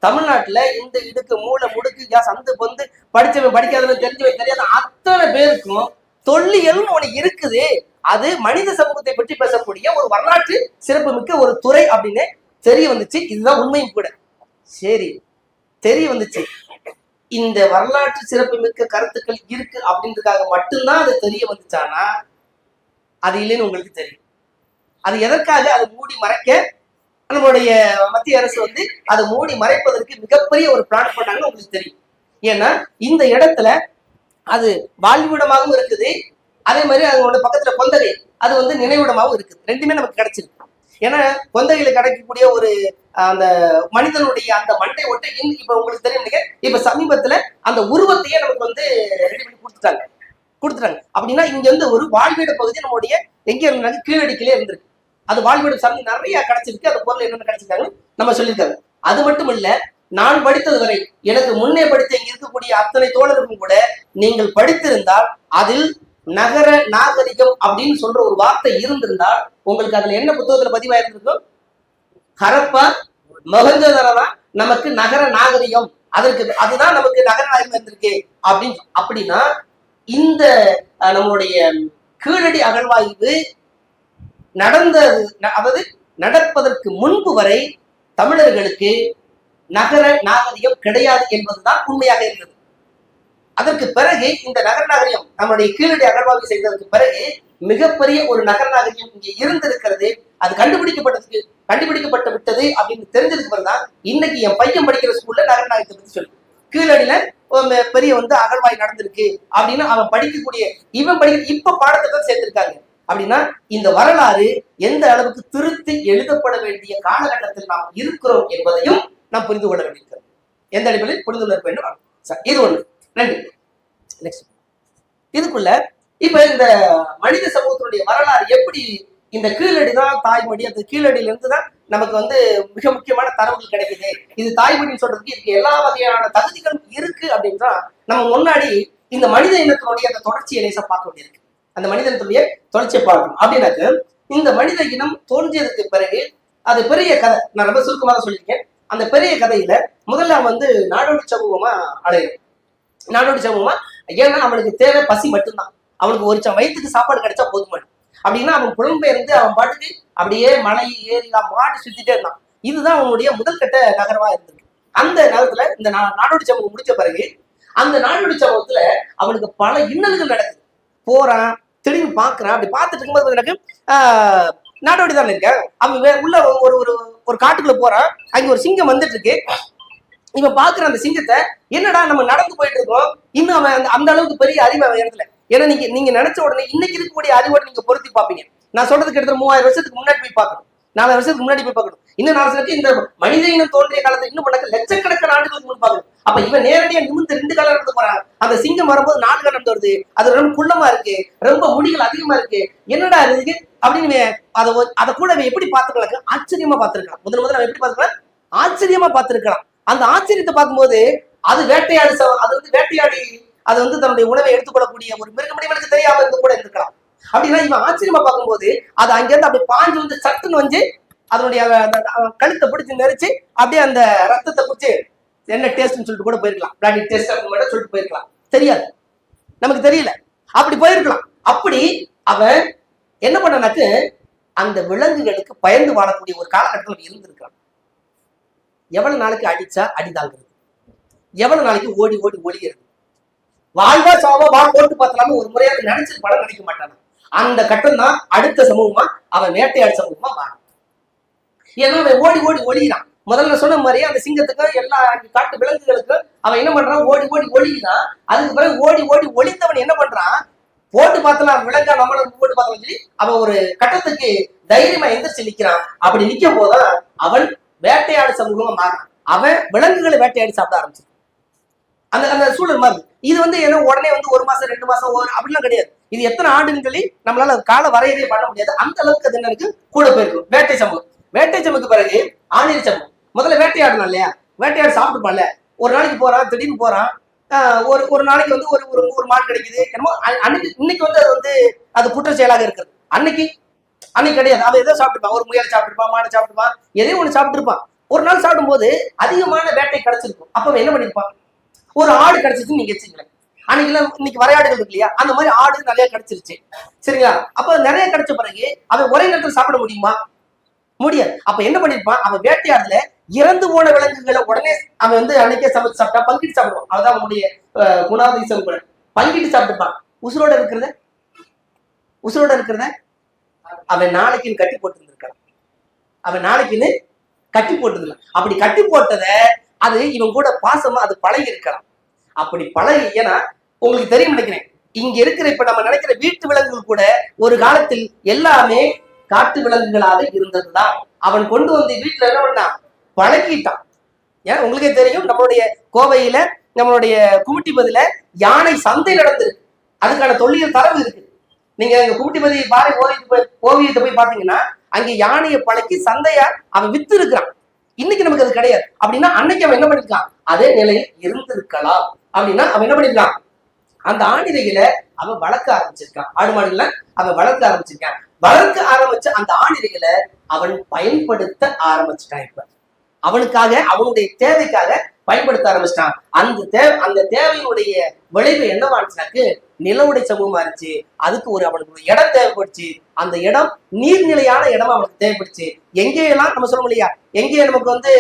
தமிழ்நாட்டுல இந்த இடுக்கு மூளை முடுக்கு சந்து பொந்து படிச்சவன் படிக்காதவன் தெரிஞ்சவன் தெரியாத அத்தனை பேருக்கும் தொல்லியல் ஒண்ணு இருக்குது. அது மனித சமூகத்தை பற்றி பேசக்கூடிய ஒரு வரலாற்று சிறப்பு மிக்க ஒரு துறை அப்படின்னு தெரிய வந்துச்சு. இதுதான் உண்மையும் கூட. சரி, தெரிய வந்துச்சு. இந்த வரலாற்று சிறப்பு மிக்க கருத்துக்கள் இருக்கு அப்படின்றதுக்காக மட்டும்தான் அது தெரிய வந்துச்சானா அது இல்லைன்னு உங்களுக்கு தெரியும். அது எதற்காக அது மூடி மறைக்க நம்மளுடைய மத்திய அரசு வந்து அதை மூடி மறைப்பதற்கு மிகப்பெரிய ஒரு பிளான் பண்ணாங்கன்னு உங்களுக்கு தெரியும். ஏன்னா இந்த இடத்துல அது வாழ்விடமாகவும் இருக்குது, அதே மாதிரி அதோட பக்கத்துல கொந்தகை அது வந்து நினைவிடமாகவும் இருக்குது. ரெண்டுமே நமக்கு கிடைச்சிருக்கு. ஏன்னா கொந்தகையில கிடைக்கக்கூடிய ஒரு அந்த மனிதனுடைய அந்த மண்டை ஒட்டை இப்ப உங்களுக்கு தெரியும். இப்ப சமீபத்துல அந்த உருவத்தையே நமக்கு வந்து ரெடி பண்ணி கொடுத்துட்டாங்க. அப்படின்னா இங்க வந்து ஒரு வாழ்விட பகுதி நம்மளுடைய எங்க இருந்தாங்க, கீழடிக்கிலே இருந்திருக்கு. அது வாழ்விடம் சார்ந்து நிறைய கிடைச்சிருக்கு. அது பொருள் என்னென்ன கிடைச்சிருக்காங்க நம்ம சொல்லியிருக்காங்க. அது மட்டும் இல்ல, நான் படித்தது வரை, எனக்கு முன்னே படித்த இங்க இருக்கக்கூடிய அத்தனை தோழர்களும் கூட நீங்கள் படித்திருந்தால் அதில் நகர நாகரிகம் அப்படின்னு சொல்ற ஒரு வார்த்தை இருந்திருந்தால் உங்களுக்கு அதுல என்ன புத்தகத்துல பதிவாயிருந்திருக்கும்? ஹரப்பா மொஹஞ்சதாரோ நமக்கு நகர நாகரிகம், அதற்கு அதுதான் நமக்கு நகர நாகரிகம் இருந்திருக்கு அப்படின்னு. அப்படின்னா இந்த நம்மளுடைய கீழடி அகழ்வாய்வு நடந்தது, அதாவது நடப்பதற்கு முன்பு வரை தமிழர்களுக்கு நகர நாகரிகம் கிடையாது என்பதுதான் உண்மையாக இருந்தது. அதற்கு பிறகு இந்த நகர நாகரிகம் நம்மளுடைய கீழடி அகழ்வாய்வு செய்ததற்கு பிறகு மிகப்பெரிய ஒரு நகர நாகரிகம் இங்கே இருந்திருக்கிறது. அது கண்டுபிடிக்கப்பட்டு விட்டது அப்படின்னு தெரிஞ்சதுக்கு பிறகுதான் இன்னைக்கு என் பையன் படிக்கிற ஸ்கூல்ல நகர நாகரிகத்தை பத்தி சொல்லு, கீழடியில பெரிய அகழ்வாய் நடந்திருக்கு அப்படின்னு அவன் படிக்கக்கூடிய இவன் படிக்கிற இப்ப பாடத்திட்டம் சேர்த்திருக்காங்க. அப்படின்னா இந்த வரலாறு எந்த அளவுக்கு திருத்தி எழுதப்பட வேண்டிய காலகட்டத்தில் நாம் இருக்கிறோம் என்பதையும் நாம் புரிந்து கொள்ள வேண்டியிருக்கிறது. எந்த அடிப்படையில் புரிந்து கொள்ள வேண்டும். இது ஒண்ணு. ரெண்டு, நெக்ஸ்ட் இதுக்குள்ள இப்ப இந்த மனித சமூகத்தினுடைய வரலாறு எப்படி, இந்த கீழடிதான் தாய்மொழி, அந்த கீழடியில இருந்துதான் நமக்கு மிக முக்கியமான தரவுகள் கிடைக்குது. இது தாய்மொழின்னு சொல்றதுக்கு இதுக்கு எல்லா வகையான தகுதிகளும் இருக்கு அப்படின்றா நம்ம முன்னாடி இந்த மனித இனத்தினுடைய அந்த தொடர்ச்சியை லேசா பார்க்க வேண்டியிருக்கு. அந்த மனித இனத்துடைய தொடர்ச்சியை பார்க்கணும். அப்படின்னாக்க இந்த மனித இனம் தோன்றியதுக்கு பிறகு அது பெரிய கதை, நான் ரொம்ப சுருக்கமாக சொல்லியிருக்கேன். அந்த பெரிய கதையில முதல்ல நாடோடி சமூகமா அடையும். நாடோடி சமூகமா ஏன்னா அவனுக்கு தேவை பசி மட்டும்தான். அவனுக்கு ஒரு வயிற்றுக்கு சாப்பாடு கிடைச்சா போதுமானு. அப்படின்னா அவன் புலம்பெயர்ந்து அவன் பாட்டுக்கு அப்படியே மலை ஏறி மாட்டு சுத்திட்டே இருந்தான். இதுதான் அவனுடைய முதல் கட்ட நகரமா இருந்தது. அந்த நகரத்துல இந்த நாடோடி சமூகம் முடிச்ச பிறகு அந்த நாடோடி சமூகத்துல அவனுக்கு பல இன்னல்கள் நடக்குது. போறான், திடீர்னு பாக்குறான். அப்படி பார்த்துட்டு இருக்கும்போது எனக்கு நாடோடி தானே இருக்க, அவன் உள்ள ஒரு காட்டுக்குள்ள போறான். அங்க ஒரு சிங்கம் வந்துட்டு இருக்கு. இவன் பாக்குற அந்த சிங்கத்தை, என்னடா நம்ம நடந்து போயிட்டு இருக்கோம், இன்னும் அவன் அந்த அளவுக்கு பெரிய அறிவு அவன் இடத்துல. ஏன்னா நீங்க நினைச்ச உடனே இன்னைக்கு இருக்கக்கூடிய அறிவோடு நீங்க பொருத்தி பார்ப்பீங்க. நான் சொல்றது கிட்டத்தட்ட 3000 வருஷத்துக்கு முன்னாடி போய் பார்க்கணும், 4000 வருஷத்துக்கு முன்னாடி போய் பார்க்கணும். இன்னும் 4 வருஷத்துக்கு இந்த மனித இனம் தோன்றிய காலத்துல இன்னும் பண்ண லட்சக்கணக்கான ஆண்டுகளுக்கு முன் பார்க்கணும். அப்ப இவன் நேரடியா நிமிர்ந்து 2 காலம் நடந்து போறான். அந்த சிங்கம் வரும்போது 4 காலம் நடந்து வருது. அது ரொம்ப குள்ளமா இருக்கு, ரொம்ப முடிகள் அதிகமா இருக்கு. என்னடா இருக்கு அப்படின்னு அதை கூட எப்படி பார்த்துக்கலாம், ஆச்சரியமா பார்த்திருக்கலாம். முதல்ல அவன் எப்படி பார்த்துக்கலாம், ஆச்சரியமா பார்த்திருக்கலாம். அந்த ஆச்சரியத்தை பார்க்கும்போது அது வேட்டையாடி அது தன்னுடைய உணவை எடுத்துக்கொள்ளக்கூடிய ஒரு மிருகம் இவனுக்கு தெரியாம இருந்து கூட இருக்கலாம். அப்படின்னா இவன் ஆச்சரியமா பார்க்கும்போது அது அங்கிருந்து அப்படி பாஞ்சு சட்டுன்னு அதனுடைய கழுத்தை பிடிச்சு நெரிச்சு அப்படியே அந்த ரத்தத்தை குடிச்சு என்ன டேஸ்ட்னு சொல்லிட்டு கூட போயிருக்கலாம். பிளாடி டேஸ்ட் அப்படின்னு சொல்லிட்டு போயிருக்கலாம். தெரியாது, நமக்கு தெரியல, அப்படி போயிருக்கலாம். அப்படி அவன் என்ன பண்ணனாக்கு அந்த விலங்குகளுக்கு பயந்து வாழக்கூடிய ஒரு காலகட்டத்தில் இருந்திருக்கான். எவ்வளவு நாளைக்கு அடிச்சா அடிதாங்கிறது, எவ்வளவு நாளைக்கு ஓடி ஓடி ஒளிகிறது, வாழ்வா சாவா வா போட்டு பார்த்தலாம ஒரு முறையாக நினைச்சு படம் நினைக்க மாட்டானா. அந்த கட்டம் தான் அடுத்த சமூகமா அவன் வேட்டையாடு சமூகமா வாழும். ஏன்னா அவன் ஓடி ஓடி ஒளிகிறான். முதல்ல சொன்ன மாதிரியே அந்த சிங்கத்துக்கும் எல்லா காட்டு விலங்குகளுக்கும் அவன் என்ன பண்றான், ஓடி ஓடி ஒளிகிறான். அதுக்கு பிறகு ஓடி ஓடி ஒளித்தவன் என்ன பண்றான், போட்டு பார்த்தலாம் விலங்கா நம்மளும் போட்டு பார்த்தலாம் சொல்லி அவன் ஒரு கட்டத்துக்கு தைரியமா எந்திரிச்சு நிக்கிறான். அப்படி நிக்கும் போதுதான் அவன் வேட்டையாடு சமூகமா மாறான். அவன் விலங்குகளை வேட்டையாடி சாப்பிட ஆரம்பிச்சு அந்த அந்த சூழல் மாதிரி. இது என்ன உடனே 1 மாசம் 2 மாசம் அப்படிலாம் கிடையாது. இது எத்தனை ஆண்டுன்னு சொல்லி நம்மளால கால வரையறையே பண்ண முடியாது. அந்த அளவுக்கு அது எனக்கு கூட போயிருக்கும். வேட்டை சமூகம், வேட்டை சமூகத்துக்கு பிறகு ஆணிரி சமூகம். முதல்ல வேட்டையாடணும் இல்லையா, வேட்டையாடு சாப்பிட்டுப்பான்ல. ஒரு நாளைக்கு போறான், திடீர்னு போறான், ஒரு நாளைக்கு ஒரு மாடு கிடைக்குது என்னமோ. அன்னைக்கு இன்னைக்கு அது குற்ற செயலாக இருக்கிறது. அன்னைக்கு கிடையாது. அவன் ஏதோ சாப்பிட்டுப்பான், ஒரு முயல் சாப்பிட்டுருப்பான், மாடு சாப்பிட்டுப்பான், எதையும் ஒண்ணு சாப்பிட்டு இருப்பான். ஒரு நாள் சாப்பிடும் போது அதிகமான வேட்டை கிடைச்சிருக்கும். அப்ப அவன் என்ன பண்ணிருப்பான், ஒரு ஆடு கிடைச்சிச்சுன்னு நீங்க வச்சுங்களேன். இன்னைக்கு வரையாடுகள் இருக்கு இல்லையா, அந்த மாதிரி ஆடு நிறைய கிடைச்சிருச்சு. சரிங்களா, அப்ப நிறைய கிடைச்ச பிறகு அவன் ஒரே நேரத்தில் சாப்பிட முடியுமா, முடியாது. அப்ப என்ன பண்ணிருப்பான், அவன் வேட்டையாடுல இறந்து போன விலங்குகளை உடனே அவன் அன்னைக்கே சமைச்சு சாப்பிட்டா பங்கிட்டு சாப்பிடுவான். அதுதான் அவனுடைய குணாதிசயம் கூட. பங்கிட்டு சாப்பிட்டுப்பான். உசுரோட இருக்கிறத அவன் நாளைக்குன்னு கட்டி போட்டுருந்துருக்கான். அவன் நாளைக்குன்னு கட்டி போட்டதில்லை. அப்படி கட்டி போட்டத அது இவன் கூட பாசமா அது பழகி இருக்கலாம். அப்படி பழகி, ஏன்னா உங்களுக்கு தெரியும் நினைக்கிறேன், இங்க இருக்கிற இப்ப நம்ம நினைக்கிற வீட்டு விலங்குகள் கூட ஒரு காலத்தில் எல்லாமே காட்டு விலங்குகளாக இருந்ததுதான். அவன் கொண்டு வீட்டுல என்ன பண்ணான், பழகிட்டான். ஏன் உங்களுக்கே தெரியும், நம்மளுடைய கோவையில நம்மளுடைய குமிட்டிபதியில யானை சந்தை நடந்திருக்கு. அதுக்கான தொல்லியல் தரவு இருக்கு. நீங்க குமிட்டிபதி பாறை ஓவியத்தை போய் பாத்தீங்கன்னா அங்க யானையை பழக்கி சந்தையா அவன் வித்து இருக்கிறான். இன்னைக்கு நமக்கு அது கிடையாது. அப்படின்னா அன்னைக்கு அவன் என்ன பண்ணிருக்கான், அதே நிலையில் இருந்திருக்கலாம். அப்படின்னா அவன் என்ன பண்ணிருக்கான், அந்த ஆணிரைகளை அவன் வளர்க்க ஆரம்பிச்சிருக்கான். ஆடு மாடுகளை அவன் வளர்க்க ஆரம்பிச்சிருக்கான். வளர்க்க ஆரம்பிச்ச அந்த ஆணிரைகளை அவன் பயன்படுத்த ஆரம்பிச்சிட்டான். இப்ப அவனுக்காக, அவனுடைய தேவைக்காக பயன்படுத்த ஆரம்பிச்சிட்டான். அந்த தேவையினுடைய விளைவு என்னவாச்சுனாக்கு நிலவுடை சமூகமா இருந்துச்சு. அதுக்கு அவனுக்கு ஒரு இடம் தேவைப்படுச்சு. அந்த இடம் நீர்நிலையான இடம் அவனுக்கு தேவைப்படுச்சு. எங்கேயெல்லாம் நம்ம சொல்ல முடியா, எங்கேயே நமக்கு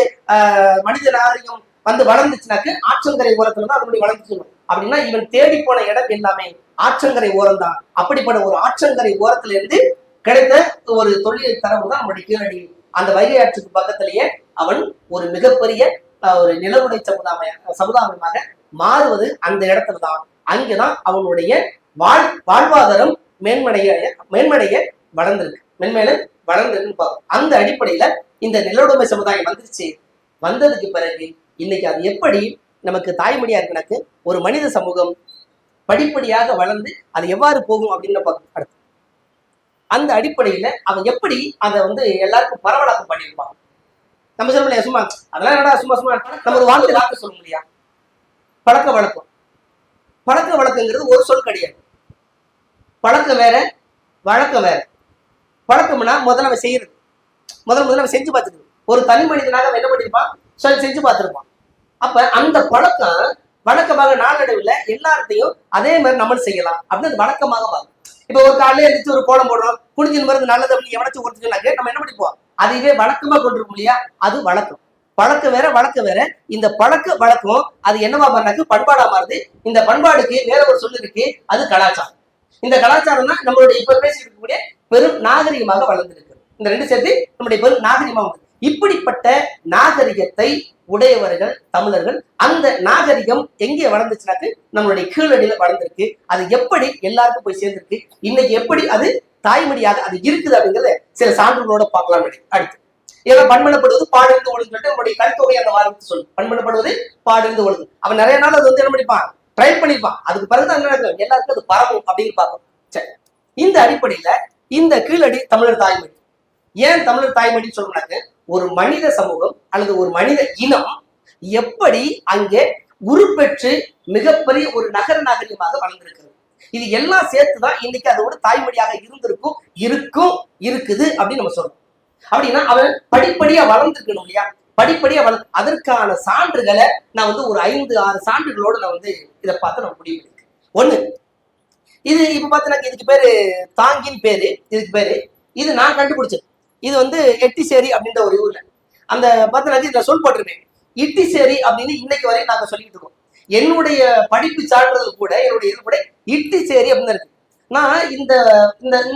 மனித நாகரிகம் வளர்ந்துச்சுனாக்கு ஆற்றங்கரை ஓரத்துல தான் அதனுடைய வளர்ந்துச்சு. அப்படின்னா இவன் தேடி போன இடம் எல்லாமே ஆற்றங்கரை ஓரம் தான். அப்படிப்பட்ட ஒரு ஆற்றங்கரை ஓரத்துல இருந்து கிடைத்த ஒரு தொழில் தரவு தான் நம்முடைய கீழடி. அந்த வைகை ஆற்றுக்கு பக்கத்திலேயே அவன் ஒரு மிகப்பெரிய ஒரு நிலவுடை சமுதாயமாக மாறுவது அந்த இடத்துலதான். அங்கேதான் அவனுடைய வாழ்வாதாரம் மேன்மடைய வளர்ந்திருக்கு, மென்மேல வளர்ந்திருக்குன்னு பார்க்கும். அந்த அடிப்படையில இந்த நிலவுடைமை சமுதாயம் வந்துருச்சு. வந்ததுக்கு பிறகு இன்னைக்கு அது எப்படி நமக்கு தாய்மொழியா இருக்குனாக்கு ஒரு மனித சமூகம் படிப்படியாக வளர்ந்து அது எவ்வாறு போகும் அப்படின்னு பார்க்கும். அடுத்து அந்த அடிப்படையில அவன் எப்படி அதை எல்லாருக்கும் பரவலாக்கம் பண்ணியிருப்பான். நம்ம சொல்ல முடியாது சும்மா அதெல்லாம் என்னடா சும்மா நம்ம ஒரு வார்த்தை சொல்ல முடியா. பழக்க வழக்கம், பழக்க வழக்கங்கிறது ஒரு சொல் கிடையாது. பழக்கம் வேற, வழக்கம் வேற. பழக்கம்னா முதல்ல அவன் செய்யறது, முதல்ல அவன் செஞ்சு பார்த்துருது. ஒரு தனி மனிதனாக அவன் என்ன பண்ணிருப்பான், செஞ்சு பார்த்திருப்பான். அப்ப அந்த பழக்கம் வழக்கமாக நாளடைவில் எல்லார்த்தையும் அதே மாதிரி நம்ம செய்யலாம் அப்படின்னு அது வழக்கமாக வரும். இப்ப ஒரு காலையில எழுந்திரிச்சு ஒரு கோலம் போடுறோம், குடிஞ்சின் மருந்து நல்லது அப்படின்னு எவனாச்சும் கொடுத்துச்சுனாக்க நம்ம என்ன பண்ணிப்போம், அதுவே வழக்கமா கொண்டிருக்கும் இல்லையா. அது வழக்கம். பழக்கம் வேற, வழக்கம் வேற. இந்த பழக்க வழக்கம் அது என்னவா மாறினாக்கு பண்பாடா மாறுது. இந்த பண்பாடுக்கு வேற ஒரு சொல்லு இருக்கு, அது கலாச்சாரம். இந்த கலாச்சாரம் தான் நம்மளுடைய இப்ப பேசிட்டு இருக்கக்கூடிய பெரும் நாகரிகமாக வளர்ந்துருக்கு. இந்த ரெண்டு சேர்த்து நம்முடைய பெரும் நாகரிகமாக வந்து இப்படிப்பட்ட நாகரிகத்தை உடையவர்கள் தமிழர்கள். அந்த நாகரிகம் எங்கே வளர்ந்துச்சுனாக்கு நம்மளுடைய கீழடியில வளர்ந்துருக்கு. அது எப்படி எல்லாருக்கும் போய் சேர்ந்திருக்கு, இன்னைக்கு எப்படி அது தாய்மொழியாக அது இருக்குது அப்படிங்கறத சில சான்றுகளோட பார்க்கலாம். அடுத்து ஏன்னா பண்படுவது பாடிருந்து ஒழுங்கு சொல்லிட்டு நம்முடைய கருத்தொகை அந்த வாரத்தை சொல்லு. பண்படுவது பாடிருந்து ஒழுங்கு. அவன் நிறைய நாள் அது என்ன பண்ணிப்பான், ட்ரை பண்ணிப்பான். அதுக்கு பிறகுதான் என்ன நடக்கும், எல்லாருக்கும் அது பரவும் அப்படின்னு பார்ப்போம். சரி, இந்த அடிப்படையில இந்த கீழடி தமிழர் தாய்மொழி. ஏன் தமிழர் தாய்மொழின்னு சொல்லணும்னாக்க ஒரு மனித சமூகம் அல்லது ஒரு மனித இனம் எப்படி அங்கே உருப்பெற்று மிகப்பெரிய ஒரு நகர நாகரிகமாக வளர்ந்திருக்கிறது. இது எல்லாம் சேர்த்துதான் இன்னைக்கு அதோட தாய்மொழியாக இருக்குது அப்படின்னு நம்ம சொல்றோம். அப்படின்னா அவன் படிப்படியா வளர்ந்துருக்கணும் இல்லையா. படிப்படியா அதற்கான சான்றுகளை நான் ஒரு 5-6 சான்றுகளோடு நான் இதை பார்த்து நம்ம முடிவு எடுக்கிறேன். ஒண்ணு, இது இப்ப பார்த்தீங்கன்னா இதுக்கு பேரு தாங்கின் பேரு. இதுக்கு பேரு இது நான் கண்டுபிடிச்சது. இது எட்டிசேரி அப்படின்ற ஒரு ஊர்ல அந்த பார்த்தீங்கன்னா இதுல சொல் போட்டிருக்கேன் இட்டிசேரி அப்படின்னு இன்னைக்கு வரையும் நாங்க சொல்லிட்டு இருக்கோம். என்னுடைய படிப்பு சான்றிதழ் கூட என்னுடைய இது கூட இட்டிசேரி அப்படின்னு இருக்கு. நான் இந்த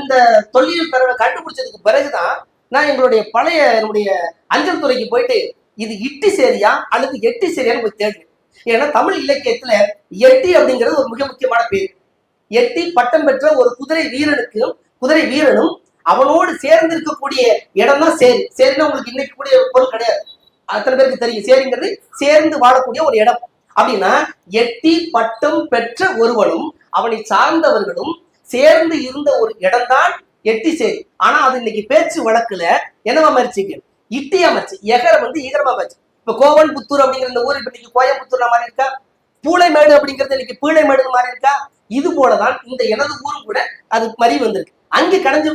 இந்த தொல்லியல் தரவை கண்டுபிடிச்சதுக்கு பிறகுதான் நான் என்னுடைய அஞ்சல் துறைக்கு போயிட்டு இது இட்டிசேரியா அல்லது எட்டிசேரியான்னு போய் தேடுறேன். ஏன்னா தமிழ் இலக்கியத்துல எட்டி அப்படிங்கிறது ஒரு மிக முக்கியமான பேர். எட்டி பட்டம் பெற்ற ஒரு குதிரை வீரனும் அவனோடு சேர்ந்து இருக்கக்கூடிய இடம் தான் சேரி. சேரின்னா உங்களுக்கு இன்னைக்கு கூடிய பொருள் கிடையாது, அத்தனை பேருக்கு தெரியும். சேரிங்கிறது சேர்ந்து வாழக்கூடிய ஒரு இடம். அப்படின்னா எட்டி பட்டம் பெற்ற ஒருவனும் அவனை சார்ந்தவர்களும் சேர்ந்து இருந்த ஒரு இடம் தான் எட்டி சேரி. ஆனா அது இன்னைக்கு பேச்சு வழக்குல என்னவா மறிச்சுக்கு, இட்டியா மறிச்சு, ஈகரமா மறிச்சு. இப்ப கோவன் புத்தூர் அப்படிங்கிற இந்த ஊர் இப்ப இன்னைக்கு கோயம்புத்தூர்ல மாதிரி இருக்கா, பூளைமேடு அப்படிங்கிறது இன்னைக்கு பீளைமேடு மாதிரி இருக்கா. இது போலதான் இந்த எனது ஊரும் கூட அது மறி வந்திருக்கு. அங்கே கடைஞ்சு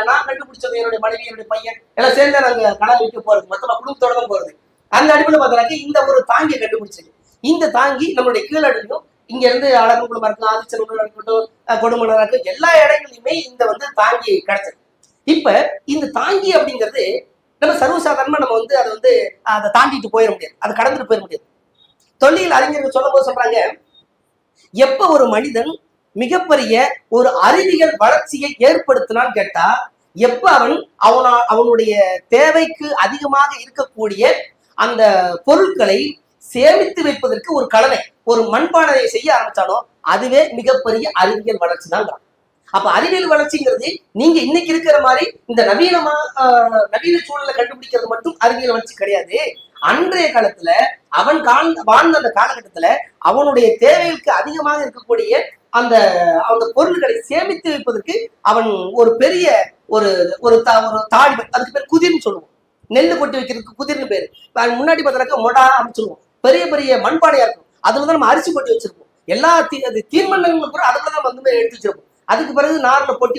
நான் கண்டுபிடிச்சது என்னுடைய மனைவி என்னுடைய பையன் எல்லாம் சேர்ந்து நாங்க கடை வைக்க போறது, மொத்தமா குடும்பத்தோட தான் போறது. அந்த அடிப்படையில் பார்த்தோம்னாக்க இந்த ஒரு தாங்கியை கண்டுபிடிச்சது. இந்த தாங்கி நம்மளுடைய கீழடியும் இங்க இருந்து அழகங்குளமா இருக்கும், ஆதிச்சநல்லூரா இருக்கட்டும், கொடுமணரா இருக்கும், எல்லா இடங்களிலுமே இந்த தாங்கி கிடைச்சது. இப்ப இந்த தாங்கி அப்படிங்கிறது நம்ம சர்வசாதாரணமா நம்ம அதை தாண்டிட்டு போயிட முடியாது, அதை கடந்துட்டு போயிட முடியாது. தொல்லியல் அறிஞர்கள் சொல்லும் போது சொல்றாங்க, எப்ப ஒரு மனிதன் மிகப்பெரிய ஒரு அறிவியல் வளர்ச்சியை ஏற்படுத்தினான்னு கேட்டா, எப்ப அவனுடைய தேவைக்கு அதிகமாக இருக்கக்கூடிய அந்த பொருட்களை சேமித்து வைப்பதற்கு ஒரு கலனை, ஒரு மண்பானையை செய்ய ஆரம்பிச்சானோ அதுவே மிகப்பெரிய அறிவியல் வளர்ச்சி தான். அப்ப அறிவியல் வளர்ச்சிங்கிறது நீங்க இன்னைக்கு இருக்கிற மாதிரி இந்த நவீன சூழலை கண்டுபிடிக்கிறது மட்டும் அறிவியல் வளர்ச்சி கிடையாது. அன்றைய காலத்துல அவன் வாழ்ந்த அந்த காலகட்டத்துல அவனுடைய தேவைகளுக்கு அதிகமாக இருக்கக்கூடிய அந்த பொருள்களை சேமித்து வைப்பதற்கு அவன் ஒரு பெரிய ஒரு தாடி, அதுக்கு பேர் குதிர்னு சொல்லுவோம். நெல்லு கொட்டி வைக்கிறதுக்கு குதிர்னு பேரு. முன்னாடி பார்த்தோம்னாக்க மொடா அப்படின்னு சொல்லுவோம். பெரிய பெரிய மண்பானையா இருக்கும், அதுலதான் நம்ம அரிசி கொட்டி வச்சிருப்போம். எல்லா தீர்மானங்களும் கூட அதுக்குள்ள வந்து எடுத்து வச்சிருப்போம். அதுக்கு பிறகு நார்ல பொட்டி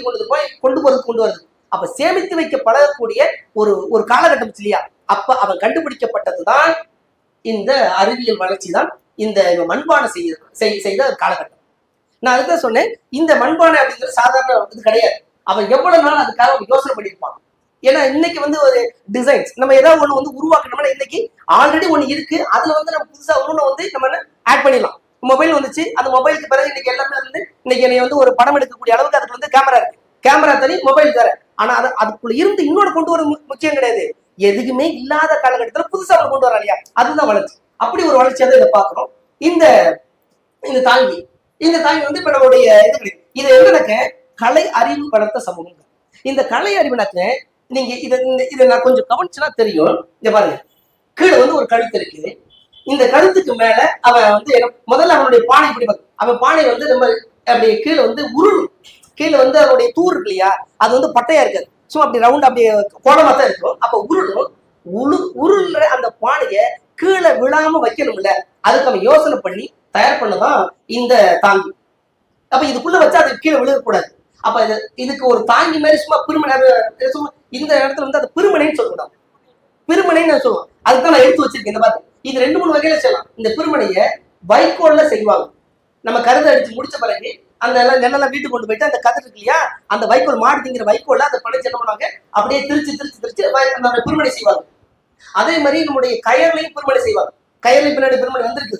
கொண்டு வருது. அப்ப சேமித்து வைக்க பழகக்கூடிய ஒரு காலகட்டம் இல்லையா? அப்ப அவன் கண்டுபிடிக்கப்பட்டதுதான் இந்த அறிவியல் வளர்ச்சி தான் இந்த மண்பானை செய்த காலகட்டம். நான் அதுதான் சொன்னேன், இந்த மண்பானை அப்படிங்கிறது சாதாரண இது கிடையாது. அவன் எவ்வளவு நாள் அதுக்காக யோசனை பண்ணியிருப்பான். ஏன்னா இன்னைக்கு வந்து ஒரு டிசைன்ஸ் நம்ம ஏதாவது ஒண்ணு வந்து உருவாக்கணும்னா இன்னைக்கு ஆல்ரெடி ஒண்ணு இருக்கு, அதுல வந்து நம்ம புதுசா ஒண்ணு வந்து நம்ம ஆட் பண்ணிடலாம். மொபைல் வந்துச்சு, அந்த மொபைலுக்கு பிறகு இன்னைக்கு எல்லாமே வந்து இன்னைக்கு என்னை வந்து ஒரு படம் எடுக்கக்கூடிய அளவுக்கு அதுக்கு வந்து கேமரா இருக்கு, கேமரா தனி மொபைல் தர. ஆனா அதுக்குள்ள இருந்து இன்னொரு கொண்டு வர முக்கியம் கிடையாது. எதுக்குமே இல்லாத காலகட்டத்துல புதுசா அவங்க கொண்டு வரா இல்லையா, அதுதான் வளர்ச்சி. அப்படி ஒரு வளர்ச்சியா தான் இதை பார்க்கிறோம். இந்த தாங்கி வந்து இப்ப நம்மளுடைய இது என்னன்னாக்க கலை அறிவு வளர்த்த சமூகம். இந்த கலை அறிவுனாக்க நீங்க இதை நான் கொஞ்சம் கவனிச்சுன்னா தெரியும். இங்க பாருங்க, கீழே வந்து ஒரு கழுத்து இருக்குது. இந்த கழுத்துக்கு மேல அவன் வந்து முதல்ல அவனுடைய பானை இப்படி அவன் பானை வந்து நம்ம அப்படி கீழே வந்து உருளும். கீழே வந்து அவனுடைய தூர் இருக்கு இல்லையா, அது வந்து பட்டையா இருக்காது, சும்மா அப்படி ரவுண்ட் அப்படியே கோலமா தான் இருக்கும். அப்ப உருள்ற அந்த பானைய கீழே விழாம வைக்கணும்ல, அதுக்கு அவன் யோசனை பண்ணி தயார் பண்ணதான் இந்த தாங்கி. அப்ப இதுக்குள்ள வச்சா அது கீழே விழுகக்கூடாது. அப்ப இதுக்கு ஒரு தாங்கி மாதிரி சும்மா பிரிமனை, சும்மா இந்த இடத்துல வந்து அது பிரிமனைன்னு சொல்லக்கூடாது, பிரிமனைன்னு நான் சொல்லுவோம். அதுதான் நான் எடுத்து வச்சிருக்கேன். இந்த பாத்து இது 2-3 வகையில செய்யலாம். இந்த பிரிமனைய வைக்கோல்ல செய்வாங்க. நம்ம கருதை அடிச்சு முடிச்ச பிறகு அந்த நெல்லெல்லாம் வீட்டுக்கு கொண்டு போயிட்டு அந்த கதிர் இருக்கு இல்லையா, அந்த வைக்கோல் மாடு திங்கிற வைக்கோல்ல அந்த படைச்சு என்ன பண்ணுவாங்க, அப்படியே திருச்சு அந்த பிரிமனை செய்வாங்க. அதே மாதிரி நம்முடைய கயர்லையும் பிரிமனை செய்வாங்க. கயர்லையும் பின்னாடி பிரிமனை வந்திருக்கு.